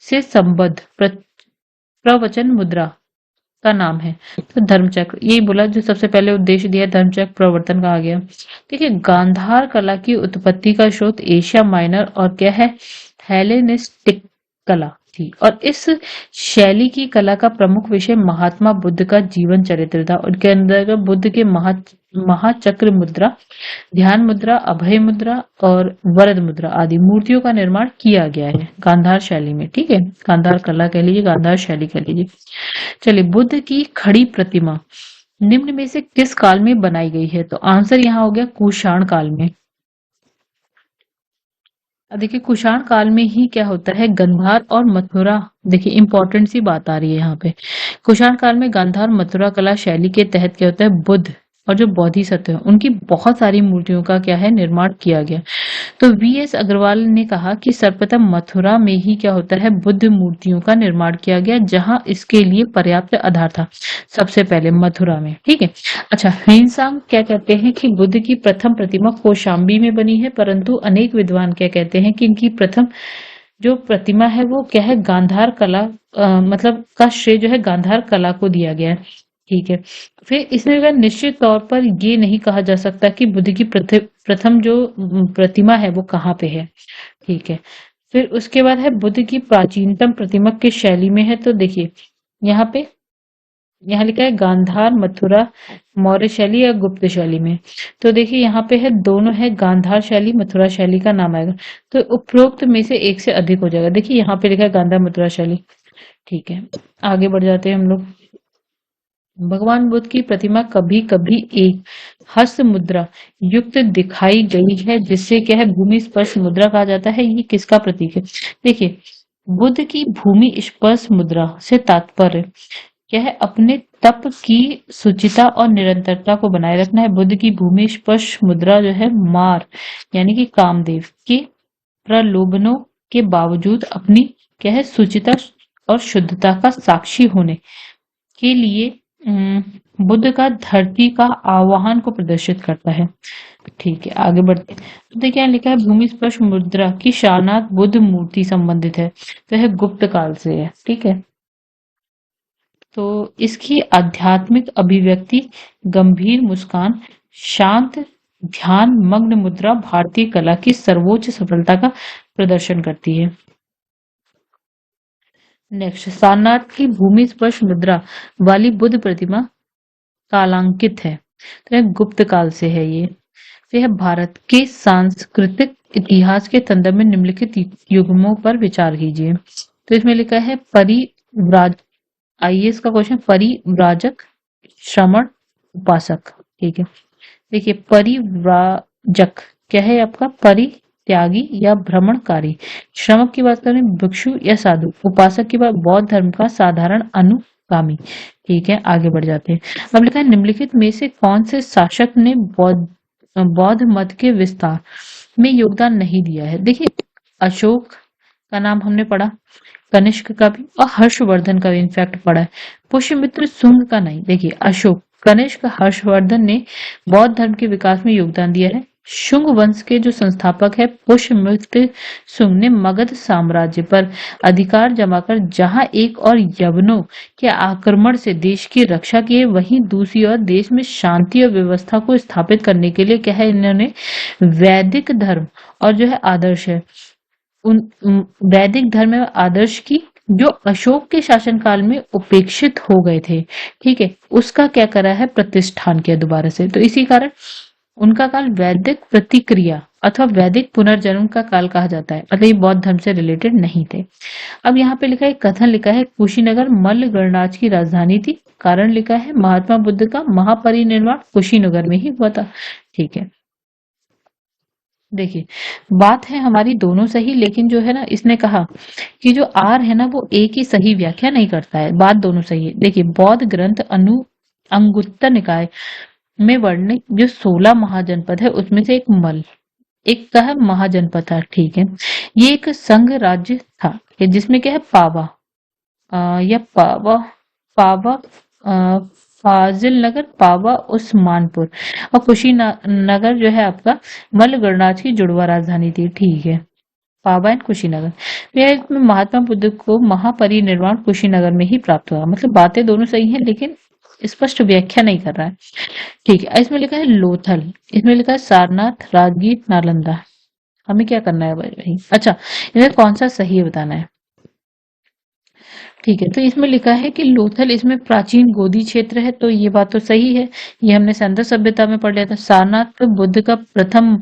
से संबद्ध प्रवचन मुद्रा का नाम है। तो धर्मचक्र, यही बोला जो सबसे पहले उद्देश्य दिया, धर्मचक्र प्रवर्तन कहा गया। देखिए, गांधार कला की उत्पत्ति का स्रोत एशिया माइनर और क्या है, हेलेनिस्टिक कला थी, और इस शैली की कला का प्रमुख विषय महात्मा बुद्ध का जीवन चरित्र था। उनके अंदर बुद्ध के महाचक्र मुद्रा, ध्यान मुद्रा, अभय मुद्रा और वरद मुद्रा आदि मूर्तियों का निर्माण किया गया है गांधार शैली में। ठीक है, गांधार कला कह लीजिए, गांधार शैली कह लीजिए। चलिए, बुद्ध की खड़ी प्रतिमा निम्न में से किस काल में बनाई गई है? तो आंसर यहाँ हो गया कुषाण काल में। अब देखिए, कुषाण काल में ही क्या होता है, गांधार और मथुरा, देखिए इंपॉर्टेंट सी बात आ रही है यहाँ पे। कुषाण काल में गांधार मथुरा कला शैली के तहत क्या होता है, बुद्ध और जो बोधिसत्व है उनकी बहुत सारी मूर्तियों का क्या है, निर्माण किया गया। तो वीएस अग्रवाल ने कहा कि सर्वप्रथम मथुरा में ही क्या होता है, बुद्ध मूर्तियों का निर्माण किया गया, जहां इसके लिए पर्याप्त आधार था, सबसे पहले मथुरा में। ठीक है। अच्छा, ह्वेनसांग क्या कहते हैं कि बुद्ध की प्रथम प्रतिमा कौशाम्बी में बनी है, परंतु अनेक विद्वान क्या कहते हैं कि इनकी प्रथम जो प्रतिमा है वो क्या है, गांधार कला मतलब का श्रेय जो है गांधार कला को दिया गया है। ठीक है। फिर इसमें वह निश्चित तौर पर ये नहीं कहा जा सकता कि बुद्ध की प्रथम जो प्रतिमा है वो कहाँ पे है। ठीक है। फिर उसके बाद है बुद्ध की प्राचीनतम प्रतिमा किस शैली में है? तो देखिए यहाँ पे, यहाँ लिखा है गांधार, मथुरा, मौर्य शैली या गुप्त शैली में। तो देखिए यहाँ पे है, दोनों है, गांधार शैली, मथुरा शैली का नाम आएगा, तो उपरोक्त में से एक से अधिक हो जाएगा। देखिए यहाँ पे लिखा है गांधार मथुरा शैली। ठीक है, आगे बढ़ जाते हैं हम लोग। भगवान बुद्ध की प्रतिमा कभी कभी एक हस्त मुद्रा युक्त दिखाई गई है, जिससे क्या है, भूमि स्पर्श मुद्रा कहा जाता है। ये किसका प्रतीक है? देखिए, बुद्ध की भूमि स्पर्श मुद्रा से तात्पर्य क्या है, अपने तप की सुचिता और निरंतरता को बनाए रखना है। बुद्ध की भूमि स्पर्श मुद्रा जो है मार यानी कि कामदेव के प्रलोभनों के बावजूद अपनी क्या है, सुचिता और शुद्धता का साक्षी होने के लिए बुद्ध का धरती का आह्वान को प्रदर्शित करता है। ठीक है, आगे बढ़ते हैं। तो देखिए यहाँ लिखा है भूमि स्पर्श मुद्रा की शारनाथ बुद्ध मूर्ति संबंधित है, तो यह गुप्त काल से है। ठीक है, तो इसकी आध्यात्मिक अभिव्यक्ति गंभीर मुस्कान, शांत ध्यान मग्न मुद्रा भारतीय कला की सर्वोच्च सफलता का प्रदर्शन करती है। नेक्स्ट, सारनाथ की भूमि स्पर्श मुद्रा वाली बुद्ध प्रतिमा कालांकित है, तो यह गुप्त काल से है ये। फिर भारत के सांस्कृतिक इतिहास के संदर्भ में निम्नलिखित युग्मों पर विचार कीजिए। तो इसमें लिखा है परिव्राज, आईएएस का क्वेश्चन, परिव्राजक, श्रमण, उपासक। ठीक है, देखिए परिव्राजक क्या है आपका, परित्यागी या भ्रमणकारी। श्रमक की बात करें, भिक्षु या साधु। उपासक की बात, बौद्ध धर्म का साधारण अनुगामी। ठीक है, आगे बढ़ जाते हैं। अब लिखा है निम्नलिखित में से कौन से शासक ने बौद्ध मत के विस्तार में योगदान नहीं दिया है? देखिए, अशोक का नाम हमने पढ़ा, कनिष्क का भी और हर्षवर्धन का भी इनफैक्ट पढ़ा है, पुष्यमित्र शुंग का नहीं। देखिए, अशोक, कनिष्क, हर्षवर्धन ने बौद्ध धर्म के विकास में योगदान दिया है। शुंग वंश के जो संस्थापक है पुष्यमित्र शुंग ने मगध साम्राज्य पर अधिकार जमाकर जहां एक और यवनों के आक्रमण से देश की रक्षा की है, वहीं दूसरी ओर देश में शांति और व्यवस्था को स्थापित करने के लिए क्या है, इन्होंने वैदिक धर्म और जो है आदर्श है उन वैदिक धर्म एवं आदर्श की जो अशोक के शासनकाल में उपेक्षित हो गए थे, ठीक है, उसका क्या करा है, प्रतिष्ठान किया दोबारा से। तो इसी कारण उनका काल वैदिक प्रतिक्रिया अथवा वैदिक पुनर्जन्म का काल कहा जाता है, मतलब ये बौद्ध धर्म से रिलेटेड नहीं थे। अब यहाँ पे लिखा है, कथन लिखा है कुशीनगर मल्ल गणराज की राजधानी थी। कारण लिखा है महात्मा बुद्ध का महापरिनिर्वाण कुशीनगर में ही हुआ था। ठीक है, देखिए बात है हमारी दोनों सही, लेकिन जो है ना इसने कहा कि जो आर है ना वो एक ही सही व्याख्या नहीं करता है, बात दोनों सही है। देखिए, बौद्ध ग्रंथ अंगुत्तर निकाय में वर्णित जो 16 महाजनपद है उसमें से एक मल, एक का है महाजनपद था। ठीक है, ये एक संघ राज्य था जिसमें क्या है पावा या पावा पावा फाजिल नगर, पावा, उस्मानपुर और कुशीनगर जो है आपका मल्ल गणराज्य की जुड़वा राजधानी थी। ठीक है, पावा एंड कुशीनगर। यह इसमें महात्मा बुद्ध को महापरिनिर्वाण कुशीनगर में ही प्राप्त हुआ। मतलब बातें दोनों सही हैं लेकिन स्पष्ट व्याख्या नहीं कर रहा है। ठीक है, इसमें लिखा है लोथल, इसमें लिखा है सारनाथ, राजगीर, नालंदा। हमें क्या करना है भाई? अच्छा, इन्हें कौन सा सही है बताना है। ठीक है, तो इसमें लिखा है कि लोथल इसमें प्राचीन गोदी क्षेत्र है, तो ये बात तो सही है। ये हमने सिंधु सभ्यता में पढ़ लिया था। सारनाथ पे बुद्ध का प्रथम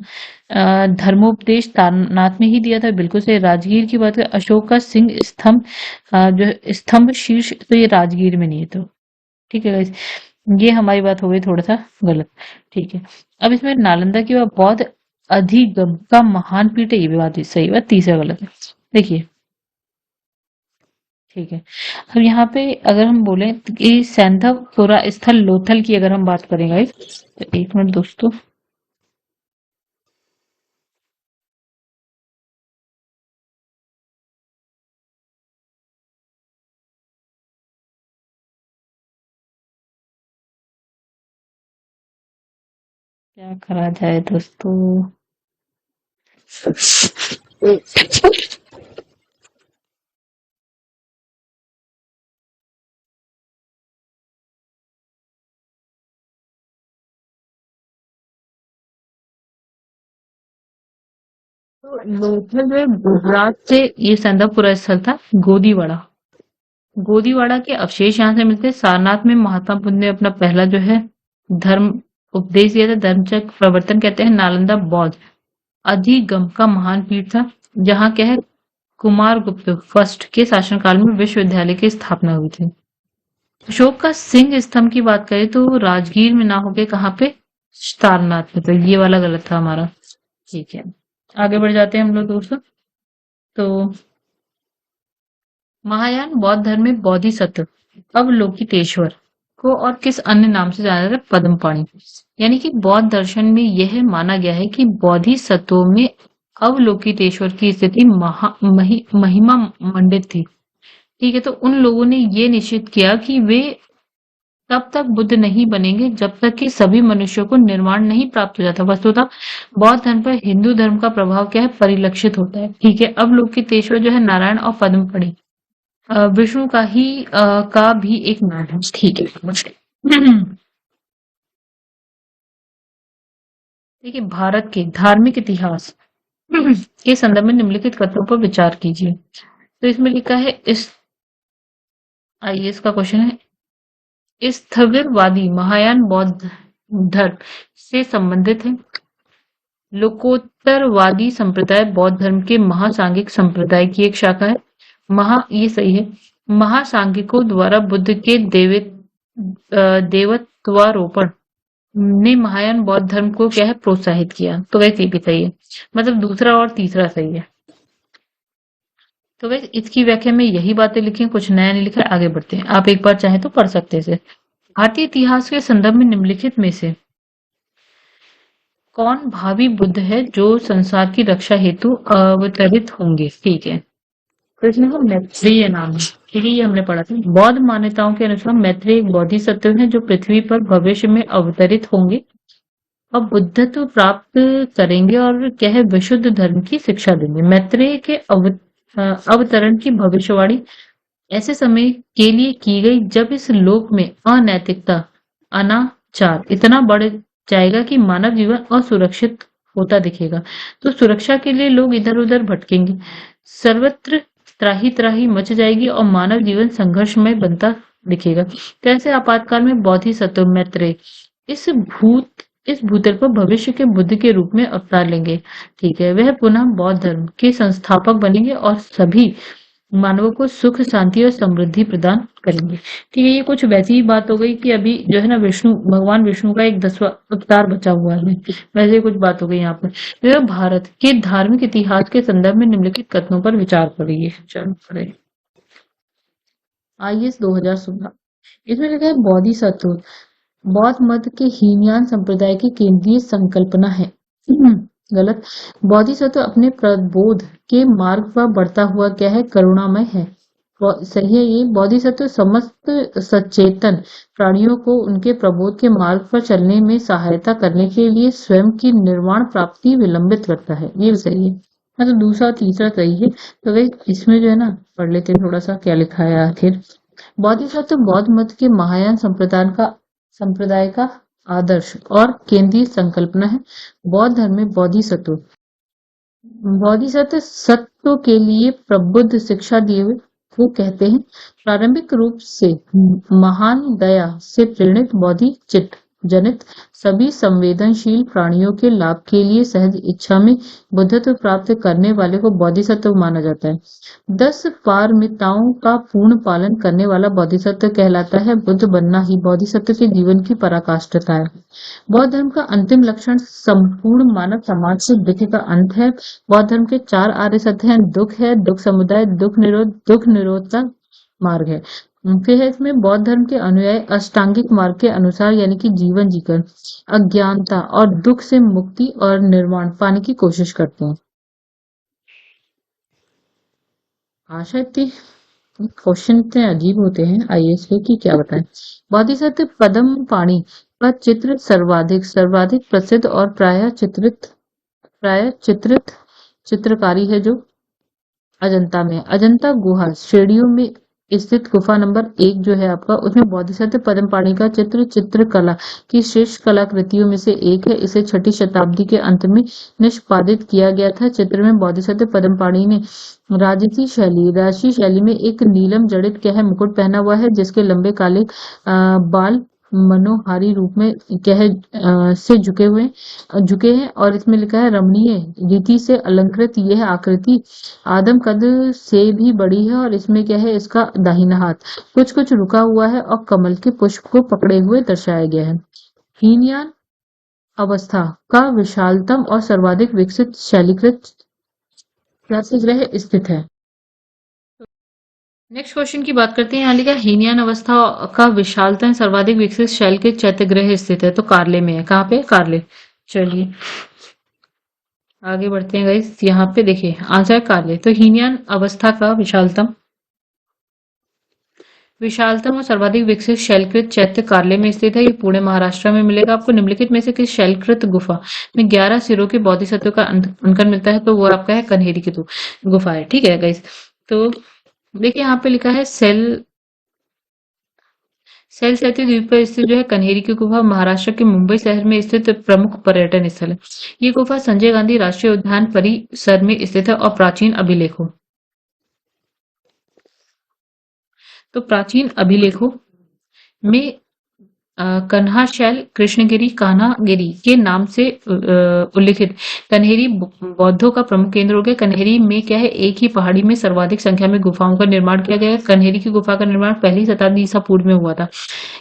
धर्मोपदेश सारनाथ में ही दिया था, बिल्कुल सही। राजगीर की बात करें, अशोक का सिंह स्तंभ, जो स्तंभ शीर्ष, तो ये राजगीर में नहीं है। तो ठीक है guys, ये हमारी बात हो गई थोड़ा सा गलत। ठीक है, अब इसमें नालंदा की बात, बौद्ध अधिगम का महान पीठ है, ये भी बात सही बात, तीसरा गलत है। देखिए, ठीक है, अब यहाँ पे अगर हम बोले कि सैंधवपुरा स्थल लोथल की अगर हम बात करें गाइस, तो एक मिनट दोस्तों, क्या करा जाए दोस्तों। लोथल जो है गुजरात से, ये सैंधवपुरा स्थल था। गोदीवाड़ा, गोदीवाड़ा के अवशेष यहाँ से मिलते हैं। सारनाथ में महात्मा बुद्ध ने अपना पहला जो है धर्म उपदेश दिया था, धर्मचक्र प्रवर्तन कहते हैं। नालंदा बौद्ध अधिगम का महान पीठ था, जहाँ क्या है कुमार गुप्त फर्स्ट के शासनकाल में विश्वविद्यालय की स्थापना हुई थी। अशोक का सिंह स्तंभ की बात करें तो राजगीर में ना होके कहाँ पे, सारनाथ में, तो ये वाला गलत था हमारा। ठीक है, आगे बढ़ जाते हैं हम लोग दोस्तों। तो महायान बौद्ध धर्म में बोधिसत्व अवलोकितेश्वर को और किस अन्य नाम से जाना जाता है, पद्मपाणि। यानी कि बौद्ध दर्शन में यह माना गया है कि बोधिसत्वों में अवलोकितेश्वर की स्थिति महिमा मंडित थी। ठीक है, तो उन लोगों ने ये निश्चित किया कि वे तब तक बुद्ध नहीं बनेंगे जब तक कि सभी मनुष्यों को निर्वाण नहीं प्राप्त हो जाता। वस्तुतः बौद्ध धर्म पर हिंदू धर्म का प्रभाव क्या है, परिलक्षित होता है। ठीक है, अवलोकितेश्वर जो है नारायण और पद्मपाणि विष्णु का ही का भी एक नाम है। ठीक है, देखिए, भारत के धार्मिक इतिहास के संदर्भ में निम्नलिखित कथनों पर विचार कीजिए। तो इसमें लिखा है, इस आईएएस का क्वेश्चन है, स्थविरवादी महायान बौद्ध धर्म से संबंधित है। लोकोत्तरवादी संप्रदाय बौद्ध धर्म के महासांगिक संप्रदाय की एक शाखा है। ये सही है। महासांगिकों द्वारा बुद्ध के देवत्वारोपण ने महायान बौद्ध धर्म को क्या है, प्रोत्साहित किया। तो वैसे भी सही है, मतलब दूसरा और तीसरा सही है। तो वैसे इसकी व्याख्या में यही बातें लिखी हैं, कुछ नया नहीं लिखा है। आगे बढ़ते हैं, आप एक बार चाहे तो पढ़ सकते हैं इसे। भारतीय इतिहास के संदर्भ में निम्नलिखित में से कौन भावी बुद्ध है जो संसार की रक्षा हेतु अवतरित होंगे। ठीक है, तो इसमें हम मैत्रेय नाम है। ठीक है, ये हमने पढ़ा था। बौद्ध मान्यताओं के अनुसार मैत्रेय एक बोधिसत्व है जो पृथ्वी पर भविष्य में अवतरित होंगे और बुद्धत्व प्राप्त करेंगे और क्या है, विशुद्ध धर्म की शिक्षा देंगे। मैत्रेय के अवतरण की भविष्यवाणी ऐसे समय के लिए की गई जब इस लोक में अनैतिकता, अनाचार इतना बढ़ जाएगा कि मानव जीवन असुरक्षित होता दिखेगा। तो सुरक्षा के लिए लोग इधर उधर भटकेंगे, सर्वत्र त्राही त्राही मच जाएगी और मानव जीवन संघर्षमय बनता दिखेगा। कैसे आपातकाल में बोधिसत्व मैत्रेय इस भूतल पर भविष्य के बुद्ध के रूप में अवतार लेंगे। ठीक है, वह पुनः बौद्ध धर्म के संस्थापक बनेंगे और सभी मानवों को सुख, शांति और समृद्धि प्रदान करेंगे। ठीक है, ये कुछ वैसी ही बात हो गई कि अभी जो है ना भगवान विष्णु का एक 10वां अवतार बचा हुआ है, वैसे कुछ बात हो गई यहाँ पर। तो भारत के धार्मिक इतिहास के संदर्भ में निम्नलिखित कथनों पर विचार करिए। चलो पढ़े। आईएएस 2016, इसमें लिखा है बोधिसत्व बौद्ध मत के हीनयान संप्रदाय की केंद्रीय संकल्पना है। गलत। बोधिसत्व अपने प्रबोध के मार्ग पर बढ़ता हुआ क्या है, करुणामय है। सही है ये। बोधिसत्व समस्त सचेतन प्राणियों को उनके प्रबोध के मार्ग पर चलने में सहायता करने के लिए स्वयं की निर्वाण प्राप्ति विलंबित करता है, ये भी सही है। मतलब दूसरा और तीसरा सही है। तो भाई इसमें जो है ना, पढ़ लेते हैं थोड़ा सा क्या लिखा है आखिर। बोधिसत्व बौद्ध मत के महायान संप्रदाय का आदर्श और केंद्रीय संकल्पना है। बौद्ध धर्म में बोधिसत्व सत्व के लिए प्रबुद्ध शिक्षा दिए हुए वो कहते हैं। प्रारंभिक रूप से महान दया से प्रेरित बोधि चित्त जनित सभी संवेदनशील प्राणियों के लाभ के लिए सहज इच्छा में बुद्धत्व प्राप्त करने वाले को बोधिसत्व माना जाता है। 10 पारमिताओं का पूर्ण पालन करने वाला बोधिसत्व कहलाता है। बुद्ध बनना ही बोधिसत्व के जीवन की पराकाष्ठा है। बौद्ध धर्म का अंतिम लक्षण संपूर्ण मानव समाज से दुख का अंत है। बौद्ध धर्म के 4 आर्य सत्य हैं। दुख है, दुख समुदाय, दुख निरोध का मार्ग है। फिर है इसमें बौद्ध धर्म के अनुयायी अष्टांगिक मार्ग के अनुसार यानी कि जीवन जीकर अज्ञानता और दुख से मुक्ति और निर्वाण पाने की कोशिश करते हैं। आशा इतनी क्वेश्चन इतने अजीब होते हैं आईएएस के कि क्या बताएं। बोधिसत्व पद्म पाणी का चित्र सर्वाधिक प्रसिद्ध और प्राय चित्रित चित्रकारी है जो अजंता में है। अजंता गुहा श्रेणियों में स्थित गुफा नंबर 1 जो है आपका, उसमें बोधिसत्व पद्मपाणि का चित्रकला की श्रेष्ठ कलाकृतियों में से एक है। इसे 6ठी शताब्दी के अंत में निष्पादित किया गया था। चित्र में बोधिसत्व पद्मपाणि ने राजसी शैली में एक नीलम जड़ित कह मुकुट पहना हुआ है, जिसके लंबे काले बाल मनोहारी रूप में कह से झुके हैं और इसमें लिखा है रमणीय रीति से अलंकृत यह आकृति आदम कद से भी बड़ी है और इसमें क्या है, इसका दाहिना हाथ कुछ कुछ रुका हुआ है और कमल के पुष्प को पकड़े हुए दर्शाया गया है। हीनयान अवस्था का विशालतम और सर्वाधिक विकसित शैलीकृत प्रासाग्रह स्थित है। नेक्स्ट क्वेश्चन की बात करते हैं। यहाँ लिखा हीनयान अवस्था का विशालतम सर्वाधिक विकसित शैलीकृत चैत्यगृह स्थित है, तो कार्ले में है। कहाँ पे? कार्ले। चलिए आगे बढ़ते हैं गाइस। यहाँ पे देखिए आंसर है कार्ले। तो हीनयान अवस्था का विशालतम और सर्वाधिक विकसित शैलकृत चैत्य कार्ले में स्थित है। ये पुणे महाराष्ट्र में मिलेगा आपको। निम्नलिखित में से किस शैलकृत गुफा में 11 सिरों के बोधिसत्व का अंकन मिलता है? तो वो आपका है कन्हेरी की गुफा है। ठीक है गाइस, तो देखिए यहाँ पे लिखा है सैती द्वीप पर स्थित जो है कन्हेरी की गुफा महाराष्ट्र के मुंबई शहर में स्थित प्रमुख पर्यटन स्थल है। ये गुफा संजय गांधी राष्ट्रीय उद्यान परिसर में स्थित है और प्राचीन अभिलेखों में कन्हा शैल कृष्णगिरी कान्हागिरी के नाम से उल्लिखित कन्हेरी बौद्धों का प्रमुख केंद्र हो गया। कन्हेरी में क्या है, एक ही पहाड़ी में सर्वाधिक संख्या में गुफाओं का निर्माण किया गया है। कन्हेरी की गुफा का निर्माण 1ली शताब्दी ईसा पूर्व में हुआ था।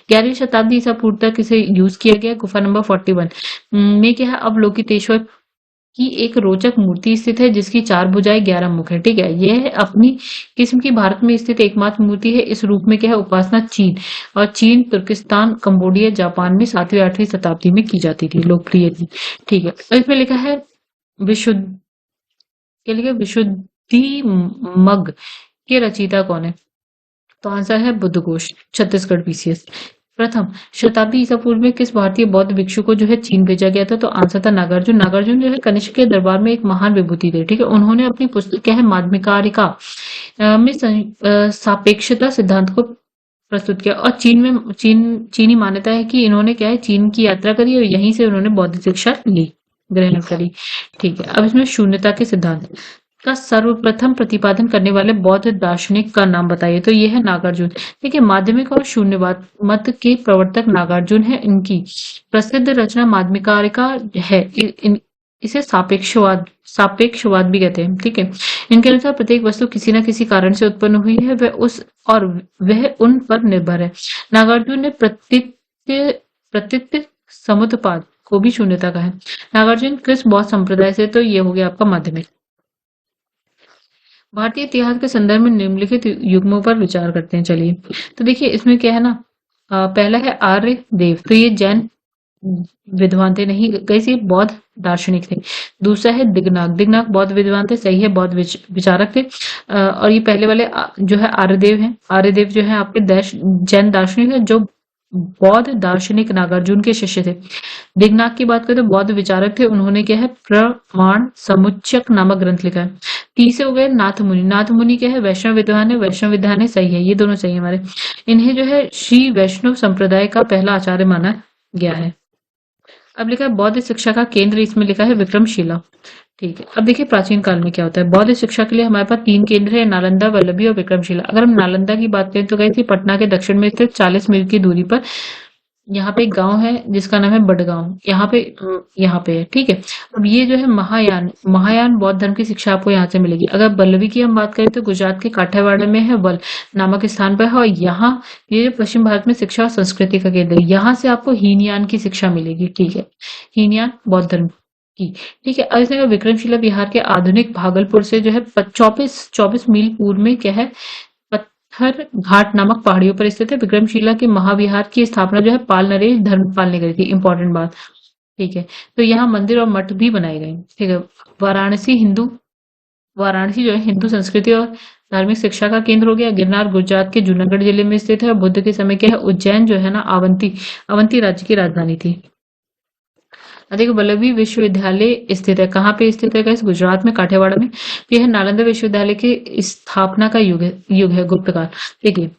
11वीं शताब्दी ईसा पूर्व तक इसे यूज किया गया। गुफा नंबर 41 में क्या है, अवलोकितेश्वर की एक रोचक मूर्ति स्थित है जिसकी 4 भुजाएं 11 मुख है। ठीक है, यह अपनी किस्म की भारत में स्थित एकमात्र मूर्ति है। इस रूप में क्या है, उपासना चीन, तुर्किस्तान, कंबोडिया, जापान में 7वीं 8वीं शताब्दी में की जाती थी, लोकप्रिय थी। ठीक है, तो इसमें लिखा है विशुद्धि मग के रचयिता कौन है? तो आंसर है बुद्धघोष, छत्तीसगढ़ पीसीएस। प्रथम शताब्दी ईसा पूर्व में किस भारतीय बौद्ध भिक्षु को जो है चीन भेजा गया था? तो आंसर था नागार्जुन। नागार्जुन जो है कनिष्क के दरबार में एक महान विभूति थे। ठीक है, उन्होंने अपनी पुस्तक क्या है माध्यमिकारिका में सापेक्षता सिद्धांत को प्रस्तुत किया और चीनी मान्यता है कि इन्होंने क्या है चीन की यात्रा करी और यहीं से उन्होंने बौद्ध शिक्षा ग्रहण करी। ठीक है, अब इसमें शून्यता के सिद्धांत का सर्वप्रथम प्रतिपादन करने वाले बौद्ध दार्शनिक का नाम बताइए? तो ये है नागार्जुन। देखिए, माध्यमिक और शून्यवाद मत के प्रवर्तक नागार्जुन है। इनकी प्रसिद्ध रचना माध्यमिकारिका है। इसे सापेक्षवाद भी कहते हैं। ठीक है, इनके अनुसार प्रत्येक वस्तु किसी न किसी कारण से उत्पन्न हुई है, वह उन पर निर्भर है। नागार्जुन ने प्रतीत्य समुत्पाद को भी शून्यता कहा है। नागार्जुन किस बौद्ध संप्रदाय से? तो ये हो गया आपका माध्यमिक। भारतीय इतिहास के संदर्भ में निम्नलिखित युग्मों पर विचार करते हैं। चलिए, तो देखिए इसमें क्या है ना, पहला है आर्य देव, तो ये जैन विद्वान थे नहीं, कैसे बौद्ध दार्शनिक थे। दूसरा है दिगनाग, दिगनाग बौद्ध विद्वान थे, सही है, बौद्ध विचारक थे। और ये पहले वाले जो है आर्यदेव हैं, आर्यदेव जो है आपके जैन दार्शनिक है, जो बौद्ध दार्शनिक नागार्जुन के शिष्य थे। दिगनाग की बात करें तो बौद्ध विचारक थे, उन्होंने क्या है प्रमाण समुच्चक नामक ग्रंथ लिखा है। तीसरे हो गए नाथ मुनि, नाथ मुनि क्या है वैष्णव विद्वान है, वैष्णव विद्वान है, सही है, ये दोनों सही है हमारे। इन्हें जो है श्री वैष्णव संप्रदाय का पहला आचार्य माना गया है। अब लिखा है बौद्ध शिक्षा का केंद्र, इसमें लिखा है विक्रमशिला। ठीक है, अब देखिए प्राचीन काल में क्या होता है। बौद्ध शिक्षा के लिए हमारे पास 3 केंद्र है, नालंदा, वल्लभी और विक्रमशिला। अगर हम नालंदा की बात करें तो गई थी पटना के दक्षिण में स्थित 40 मील की दूरी पर। यहाँ पे एक गांव है जिसका नाम है बडगांव, यहाँ पे है। ठीक है, अब ये जो है महायान, महायान बौद्ध धर्म की शिक्षा आपको यहाँ से मिलेगी। अगर वल्लभी की हम बात करें तो गुजरात के काठियावाड़ में है, वल नामक स्थान पर है, और यहाँ ये जो पश्चिम भारत में शिक्षा और संस्कृति का केंद्र है, यहाँ से आपको हीनयान की शिक्षा मिलेगी। ठीक है, हीनयान बौद्ध धर्म की। ठीक है, अब इसमें विक्रमशिला बिहार के आधुनिक भागलपुर से जो है 24 मील पूर्व में क्या है पत्थर घाट नामक पहाड़ियों पर स्थित है। विक्रमशिला के महाविहार की स्थापना जो है पाल नरेश धर्मपाल ने करी थी। इंपॉर्टेंट बात। ठीक है, तो यहाँ मंदिर और मठ भी बनाए गए। ठीक है, वाराणसी जो है हिंदू संस्कृति और धार्मिक शिक्षा का केंद्र हो गया। गिरनार गुजरात के जूनागढ़ जिले में स्थित है। बुद्ध के समय क्या है उज्जैन जो है ना अवंती राज्य की राजधानी थी। देखो वल्लभी विश्वविद्यालय स्थित है, कहाँ पे स्थित है गाइस, गुजरात में, काठियावाड़ में। यह नालंदा विश्वविद्यालय की स्थापना का युग है गुप्त काल। देखिए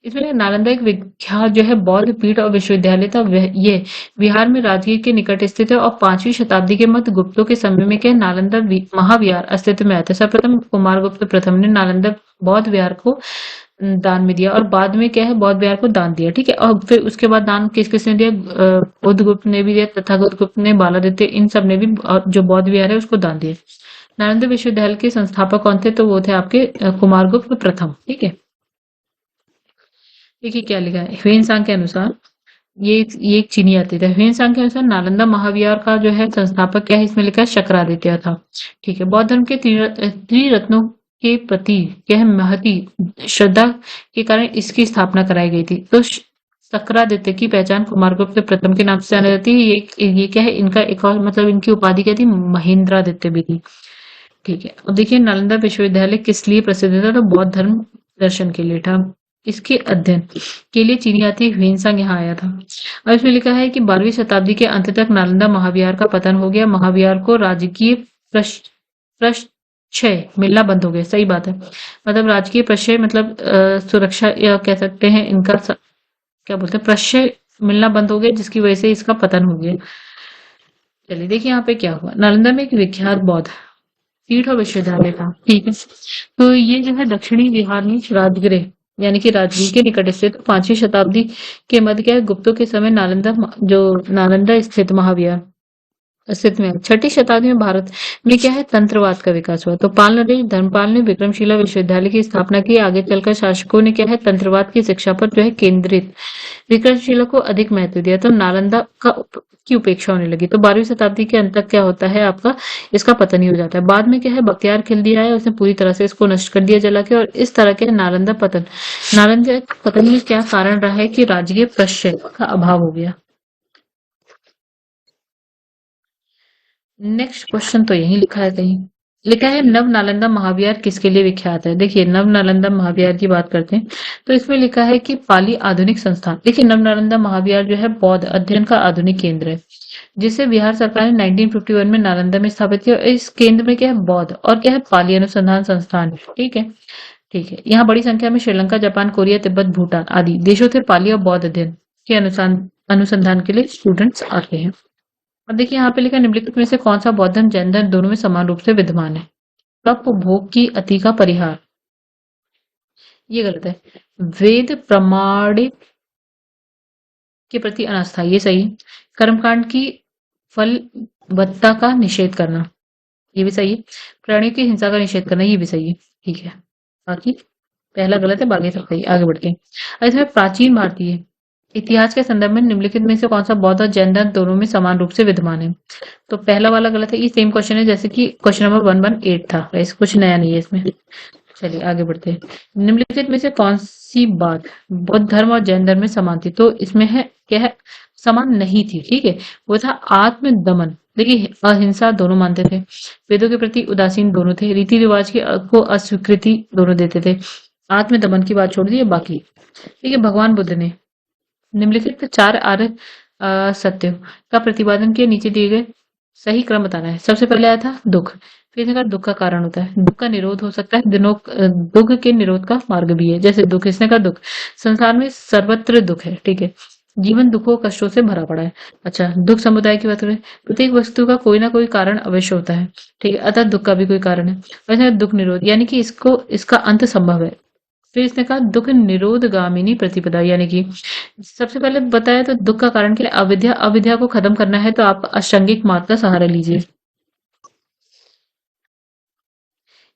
इसमें नालंदा एक विख्यात जो है बौद्ध पीठ और विश्वविद्यालय था। ये बिहार में राजगीर के निकट स्थित है और 5वीं शताब्दी के मध्य गुप्तों के समय में क्या नालंदा महाविहार अस्तित्व में आया था। सर्वप्रथम कुमारगुप्त प्रथम ने नालंदा बौद्ध विहार को दान में दिया और बाद में क्या है बौद्ध विहार को दान दिया। ठीक है, और फिर उसके बाद दान किस किसने दिया, बुद्धगुप्त ने भी दिया, तथागत गुप्त ने, बालादित्य, इन सब ने भी जो बौद्ध विहार है उसको दान दिया। नालंदा विश्वविद्यालय के संस्थापक कौन थे, तो वो थे आपके कुमारगुप्त प्रथम। ठीक है, देखिए क्या लिखा है ह्वेनसांग के अनुसार, ये एक चीनी आती है। ह्वेनसांग के अनुसार नालंदा महाविहार का जो है संस्थापक क्या है, इसमें लिखा है शक्रादित्य था। ठीक है, बौद्ध धर्म के त्रिरत्नों के प्रति यह महती श्रद्धा के कारण इसकी स्थापना कराई गई थी। तो शक्रादित्य की पहचान कुमारगुप्त प्रथम के नाम से जानी जाती है। ये क्या है, इनका एक और मतलब इनकी उपाधि क्या थी, महेंद्रादित्य भी थी। ठीक है, अब देखिए नालंदा विश्वविद्यालय किस लिए प्रसिद्ध था, तो बौद्ध धर्म दर्शन के लिए था। इसके अध्ययन के लिए चीनी यात्री ह्वेनसांग यहाँ आया था। और इसमें लिखा है कि 12वीं शताब्दी के अंत तक नालंदा महाविहार का पतन हो गया। महाविहार को राजकीय प्रश्रय मिलना बंद हो गया। सही बात है, मतलब राजकीय प्रश्रय मतलब सुरक्षा या कह सकते हैं इनका क्या बोलते हैं प्रश्रय मिलना बंद हो गया, जिसकी वजह से इसका पतन हो गया। चलिए देखिए यहाँ पे क्या हुआ। नालंदा में एक विख्यात बौद्ध पीठ और विश्वविद्यालय था। ठीक है, तो ये जो है दक्षिणी बिहार में राजगृह यानी कि राजगीर के निकट स्थित 5वीं शताब्दी के मध्य क्या है गुप्तों के समय नालंदा स्थित महाविहार अस्तित्व में। 6ठी शताब्दी में भारत में क्या है तंत्रवाद का विकास हुआ। तो पाल नरेश धर्मपाल ने विक्रमशिला विश्वविद्यालय की स्थापना की। आगे चलकर शासकों ने क्या है तंत्रवाद की शिक्षा पर जो है केंद्रित विक्रमशिला को अधिक महत्व दिया, तो नालंदा की उपेक्षा होने लगी। तो 12वीं शताब्दी के अंत तक क्या होता है आपका इसका पतन ही हो जाता है। बाद में क्या है बख्तियार खिलजी आया, उसने पूरी तरह से इसको नष्ट कर दिया जला के, और इस तरह के नालंदा पतन में क्या कारण रहा है कि राजकीय प्रश्रय का अभाव हो गया। नेक्स्ट क्वेश्चन तो यही लिखा है कहीं, लिखा है नव नालंदा महाविहार किसके लिए विख्यात है। देखिए नव नालंदा महाविहार की बात करते हैं तो इसमें लिखा है कि पाली आधुनिक संस्थान। देखिए नव नालंदा महाविहार जो है बौद्ध अध्ययन का आधुनिक केंद्र है, जिसे बिहार सरकार ने 1951 में नालंदा में स्थापित किया। इस केंद्र में क्या है बौद्ध और क्या है पाली अनुसंधान संस्थान। ठीक है, ठीक है, यहाँ बड़ी संख्या में श्रीलंका, जापान, कोरिया, तिब्बत, भूटान आदि देशों से पाली और बौद्ध अध्ययन के अनुसंधान के लिए स्टूडेंट्स आते हैं। अब देखिए यहाँ पे लिखा निम्नलिखित में से कौन सा बौद्ध धर्म जैन धर्म दोनों में समान रूप से विद्यमान है। तप भोग की अति का परिहार, ये गलत है। वेद प्रमाणित के प्रति अनास्था, ये सही। कर्मकांड की फलवत्ता का निषेध करना, ये भी सही है। प्राणियों की हिंसा का निषेध करना, ये भी सही है। ठीक है, बाकी पहला गलत है, बाकी सब सही। आगे बढ़ते हैं। इसमें प्राचीन भारतीय इतिहास के संदर्भ में निम्नलिखित में से कौन सा बौद्ध और जैन धर्म दोनों में समान रूप से विद्यमान है। तो पहला वाला गलत है, ये सेम क्वेश्चन है जैसे कि क्वेश्चन नंबर 118 था, ऐसे कुछ नया नहीं है इसमें। चलिए आगे बढ़ते हैं। निम्नलिखित में से कौन सी बात बौद्ध धर्म और जैन धर्म में समान थी, तो इसमें है क्या है समान नहीं थी, ठीक है। वो था आत्म दमन। देखिए अहिंसा दोनों मानते थे, वेदों के प्रति उदासीन दोनों थे, रीति रिवाज की को अस्वीकृति दोनों देते थे। आत्म दमन की बात छोड़ दी बाकी। ठीक है, भगवान बुद्ध ने निम्नलिखित चार आर्य सत्यों का प्रतिपादन किया, नीचे दिए गए सही क्रम बताना है। सबसे पहले आया था दुख, फिर इसने कहा दुख का कारण होता है, दुख का निरोध हो सकता है, दुख के निरोध का मार्ग भी है। जैसे दुख, इसने कहा दुख संसार में सर्वत्र दुख है, ठीक है, जीवन दुखों कष्टों से भरा पड़ा है। अच्छा, दुख समुदाय की बात करें, प्रत्येक वस्तु का कोई ना कोई कारण अवश्य होता है, ठीक है, अतः दुख का भी कोई कारण है। वैसे दुख निरोध यानी कि इसका अंत संभव है। फिर इसने कहा दुख निरोध गामिनी प्रतिपदा, यानी कि सबसे पहले बताया तो दुख का कारण क्या है, अविद्या। अविद्या को खत्म करना है तो आप अष्टांगिक मार्ग का सहारा लीजिए।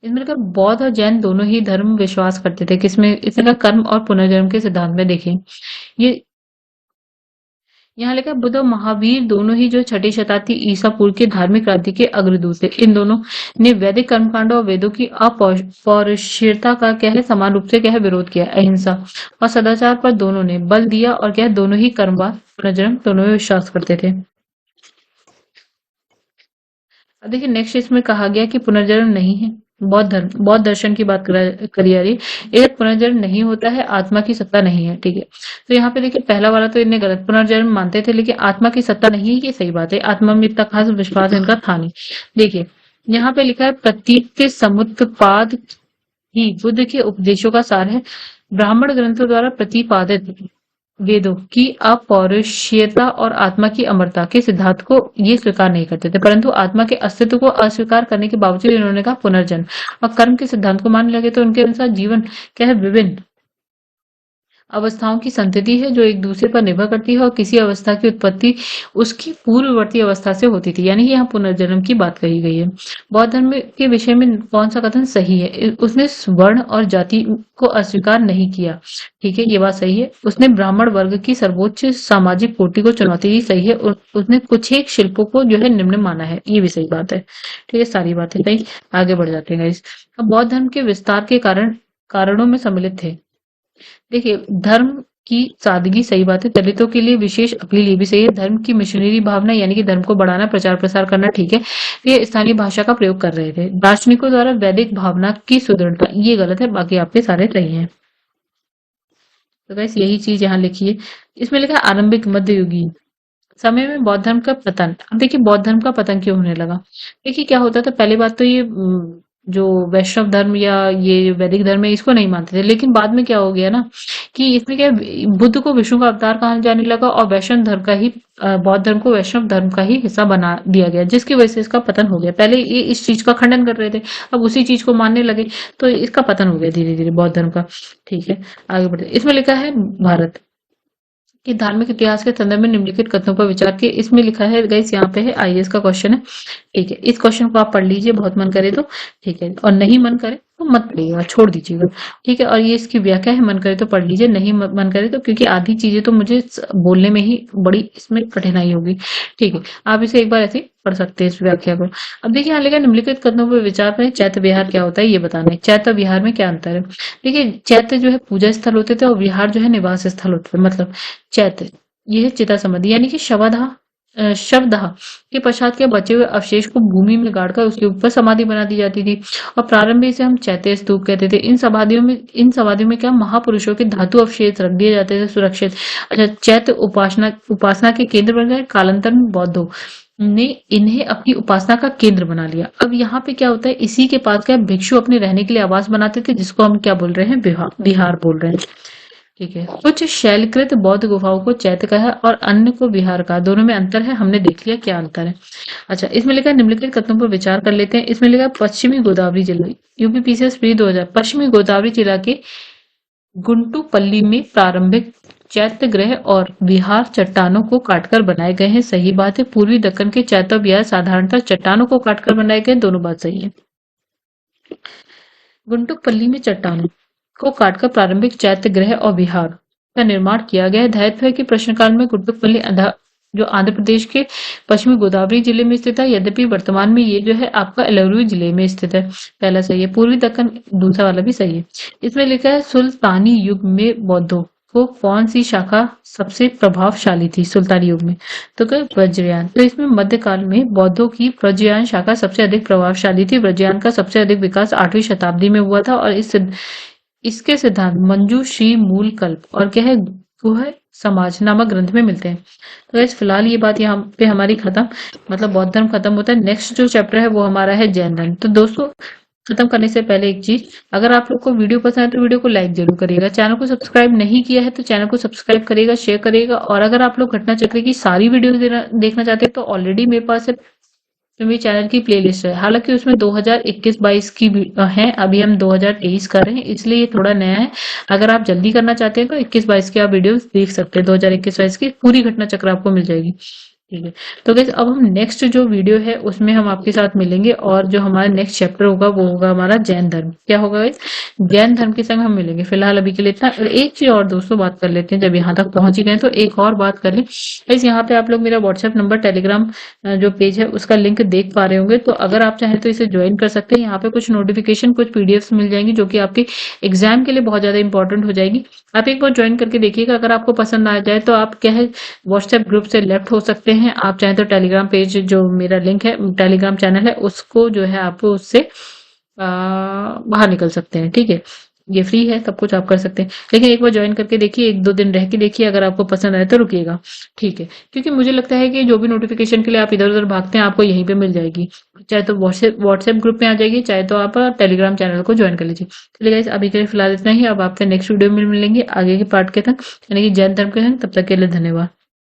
इसमें कहा बौद्ध और जैन दोनों ही धर्म विश्वास करते थे किसमें, इसने कहा कर्म और पुनर्जन्म के सिद्धांत में। देखें ये यहाँ लिखा है, बुद्ध और महावीर दोनों ही जो छठी शताब्दी ईसा पूर्व के धार्मिक क्रांति के अग्रदूत थे। इन दोनों ने वैदिक कर्मकांड और वेदों की अपौरुषेयता का क्या है समान रूप से क्या है विरोध किया। अहिंसा और सदाचार पर दोनों ने बल दिया और क्या है दोनों ही कर्मवाद पुनर्जन्म दोनों में विश्वास करते थे। अब देखिए नेक्स्ट इसमें कहा गया कि पुनर्जन्म नहीं है। बौद्ध दर्शन की बात करी जा रही है। एक पुनर्जन्म नहीं होता है, आत्मा की सत्ता नहीं है, ठीक है। तो यहाँ पे देखिए पहला वाला तो इन्हें गलत, पुनर्जन्म मानते थे लेकिन आत्मा की सत्ता नहीं है, ये सही बात है। आत्मा में इतना खास विश्वास इनका था नहीं। देखिए यहाँ पे लिखा है प्रतीक के समुत्पाद ही बुद्ध के उपदेशों का सार है। ब्राह्मण ग्रंथों द्वारा प्रतिपादित वेदों की अपौरुषेयता और आत्मा की अमरता के सिद्धांत को ये स्वीकार नहीं करते थे, परंतु आत्मा के अस्तित्व को अस्वीकार करने के बावजूद इन्होंने कहा पुनर्जन्म और कर्म के सिद्धांत को मानने लगे। तो उनके अनुसार जीवन क्या है, विभिन्न अवस्थाओं की संतति है जो एक दूसरे पर निर्भर करती है और किसी अवस्था की उत्पत्ति उसकी पूर्ववर्ती अवस्था से होती थी, यानी कि यहाँ पुनर्जन्म की बात कही गई है। बौद्ध धर्म के विषय में कौन सा कथन सही है, उसने वर्ण और जाति को अस्वीकार नहीं किया, ठीक है, ये बात सही है। उसने ब्राह्मण वर्ग की सर्वोच्च सामाजिक कोटि को चुनौती दी, सही है। और उसने कुछ एक शिल्पों को जो है निम्न माना है, ये भी सही बात है, ठीक है, सारी बातें सही। आगे बढ़ जाते हैं गाइस। अब बौद्ध धर्म के विस्तार के कारणों में सम्मिलित थे। देखिए धर्म की सादगी सही बात है, दलितों के लिए विशेष अपील ये भी सही है। धर्म की मिशनरी भावना यानी कि धर्म को बढ़ाना, प्रचार प्रसार करना, ठीक है। ये स्थानीय भाषा का प्रयोग कर रहे थे। दार्शनिकों द्वारा वैदिक भावना की सुदृढ़ता, ये गलत है, बाकी आपके सारे सही हैं। तो गाइस यही चीज यहाँ लिखी है। इसमें लिखा है आरंभिक मध्ययुगीन समय में बौद्ध धर्म का पतन। अब देखिए बौद्ध धर्म का पतन क्यों होने लगा। देखिए क्या होता था, पहली बात तो ये जो वैष्णव धर्म या ये वैदिक धर्म है इसको नहीं मानते थे, लेकिन बाद में क्या हो गया ना कि इसमें क्या बुद्ध को विष्णु का अवतार कहा जाने लगा और वैष्णव धर्म का ही बौद्ध धर्म को वैष्णव धर्म का ही हिस्सा बना दिया गया, जिसकी वजह से इसका पतन हो गया। पहले ये इस चीज का खंडन कर रहे थे, अब उसी चीज को मानने लगे तो इसका पतन हो गया धीरे धीरे बौद्ध धर्म का, ठीक है। आगे बढ़ते इसमें लिखा है भारत कि धार्मिक इतिहास के संदर्भ में निम्नलिखित कथनों पर विचार किए। इसमें लिखा है गाइस, यहाँ पे है आईएएस का क्वेश्चन है, ठीक है। इस क्वेश्चन को आप पढ़ लीजिए, बहुत मन करे तो, ठीक है, और नहीं मन करे तो मत पढ़िएगा, छोड़ दीजिएगा, ठीक है। और ये इसकी व्याख्या है, मन करे तो पढ़ लीजिए, नहीं मन करे तो, क्योंकि आधी चीजें तो मुझे बोलने में ही बड़ी इसमें कठिनाई होगी, ठीक है। आप इसे एक बार ऐसे पढ़ सकते हैं इस व्याख्या को। अब देखिए यहाँ लिखा निम्नलिखित कथनों पर विचार करें। चैत्य विहार क्या होता है ये बताना है। चैत्य और विहार में क्या अंतर है। देखिए चैत्य जो है पूजा स्थल होते थे और विहार जो है निवास स्थल होते थे। मतलब चैत्य ये है चिता समाधि यानी कि शवदाह के पश्चात के बचे हुए अवशेष को भूमि में गाड़कर उसके ऊपर समाधि बना दी जाती थी और प्रारंभ में इसे हम चैत्य स्तूप कहते थे। इन समाधियों में क्या महापुरुषों के धातु अवशेष रख दिए जाते थे सुरक्षित। अच्छा, चैत्य उपासना के केंद्र बन गए। कालांतर में बौद्धों ने इन्हें अपनी उपासना का केंद्र बना लिया। अब यहाँ पे क्या होता है, इसी के पास क्या भिक्षु अपने रहने के लिए आवास बनाते थे, जिसको हम क्या बोल रहे हैं, विहार बोल रहे हैं, ठीक है। कुछ शैलकृत बौद्ध गुफाओं को चैत्य कहा और अन्य को विहार कहा। दोनों में अंतर है, हमने देख लिया क्या अंतर है। अच्छा, इसमें लिखा है निम्नलिखित कथनों पर विचार कर लेते हैं। इसमें लिखा है पश्चिमी गोदावरी जिला यूपीपीसीएस प्री 2000 पश्चिमी गोदावरी जिला के गुंटूपल्ली में प्रारंभिक चैत्य गृह और विहार चट्टानों को काटकर बनाए गए हैं। सही बात है। पूर्वी दक्कन के चैत्य विहार साधारणतः चट्टानों को काटकर बनाए गए, दोनों बात सही है। गुंटूपल्ली में चट्टानों को काटकर प्रारंभिक चैत्य गृह और विहार का निर्माण किया गया है। दायित्व है कि प्रश्नकाल में गुंटूपल्ली जो आंध्र प्रदेश के पश्चिमी गोदावरी जिले में स्थित है, यद्यपि वर्तमान में ये जो है आपका एलौरू जिले में स्थित है। पहला सही है। पूर्वी दक्कन दूसरा वाला भी सही है। इसमें लिखा है सुल्तानी युग में बौद्धों को कौन सी शाखा सबसे प्रभावशाली थी सुल्तानी युग में? तो क्या वज्रयान। तो इसमें मध्यकाल में बौद्धों की वज्रयान शाखा सबसे अधिक प्रभावशाली थी। वज्रयान का सबसे अधिक विकास 8वीं शताब्दी में हुआ था और इसके सिद्धांत मंजूश्री मूल कल्प और क्या है गुह समाज नामक ग्रंथ में मिलते हैं। तो गाइस फिलहाल ये बात यहाँ पे हमारी खत्म, मतलब बौद्ध धर्म खत्म होता है। नेक्स्ट जो चैप्टर है वो हमारा है जैन धर्म। तो दोस्तों खत्म करने से पहले एक चीज, अगर आप लोग को वीडियो पसंद है तो वीडियो को लाइक जरूर करिएगा, चैनल को सब्सक्राइब नहीं किया है तो चैनल को सब्सक्राइब करिएगा, शेयर करिएगा। और अगर आप लोग घटना चक्र की सारी वीडियो देखना चाहते हैं तो ऑलरेडी मेरे पास है, तो मेरे चैनल की प्लेलिस्ट है। हालांकि उसमें 2021-22 की है, अभी हम 2023 कर रहे हैं इसलिए ये थोड़ा नया है। अगर आप जल्दी करना चाहते हैं तो 21-22 की आप वीडियो देख सकते हैं। 2021-22 की पूरी घटना चक्र आपको मिल जाएगी। ठीक है, तो गाइस अब हम नेक्स्ट जो वीडियो है उसमें हम आपके साथ मिलेंगे और जो हमारा नेक्स्ट चैप्टर होगा वो होगा हमारा जैन धर्म। क्या होगा गाइस? जैन धर्म के संग हम मिलेंगे। फिलहाल अभी के लिए इतना। एक चीज और दोस्तों बात कर लेते हैं, जब यहाँ तक पहुंच ही गए तो एक और बात कर लें। गाइस यहाँ पे आप लोग मेरा व्हाट्सएप नंबर, टेलीग्राम जो पेज है उसका लिंक देख पा रहे होंगे, तो अगर आप चाहें तो इसे ज्वाइन कर सकते हैं। यहाँ पे कुछ नोटिफिकेशन, कुछ पीडीएफ मिल जाएंगी जो कि आपके एग्जाम के लिए बहुत ज्यादा इंपॉर्टेंट हो जाएगी। आप एक बार ज्वाइन करके देखिएगा, अगर आपको पसंद आ जाए तो आप क्या है व्हाट्सएप ग्रुप से लेफ्ट हो सकते हैं। आप चाहें तो टेलीग्राम पेज जो मेरा लिंक है, टेलीग्राम चैनल है, उसको जो है आप उससे बाहर निकल सकते हैं। ठीक है, ये फ्री है, सब कुछ आप कर सकते हैं। लेकिन एक बार ज्वाइन करके देखिए, 1-2 दिन रह के देखिए, अगर आपको पसंद आए तो रुकिएगा। ठीक है, क्योंकि मुझे लगता है कि जो भी नोटिफिकेशन के लिए आप इधर उधर भागते हैं आपको यहीं पे मिल जाएगी, चाहे तो व्हाट्सएप ग्रुप में आ जाएगी, चाहे तो आप टेलीग्राम चैनल को ज्वाइन कर लीजिए। चलिए गाइस अभी के लिए फिलहाल इतना ही। अब आपसे नेक्स्ट वीडियो में मिलेंगे आगे के पार्ट के तक, यानी कि जैन धर्म के तक। तब तक के लिए धन्यवाद।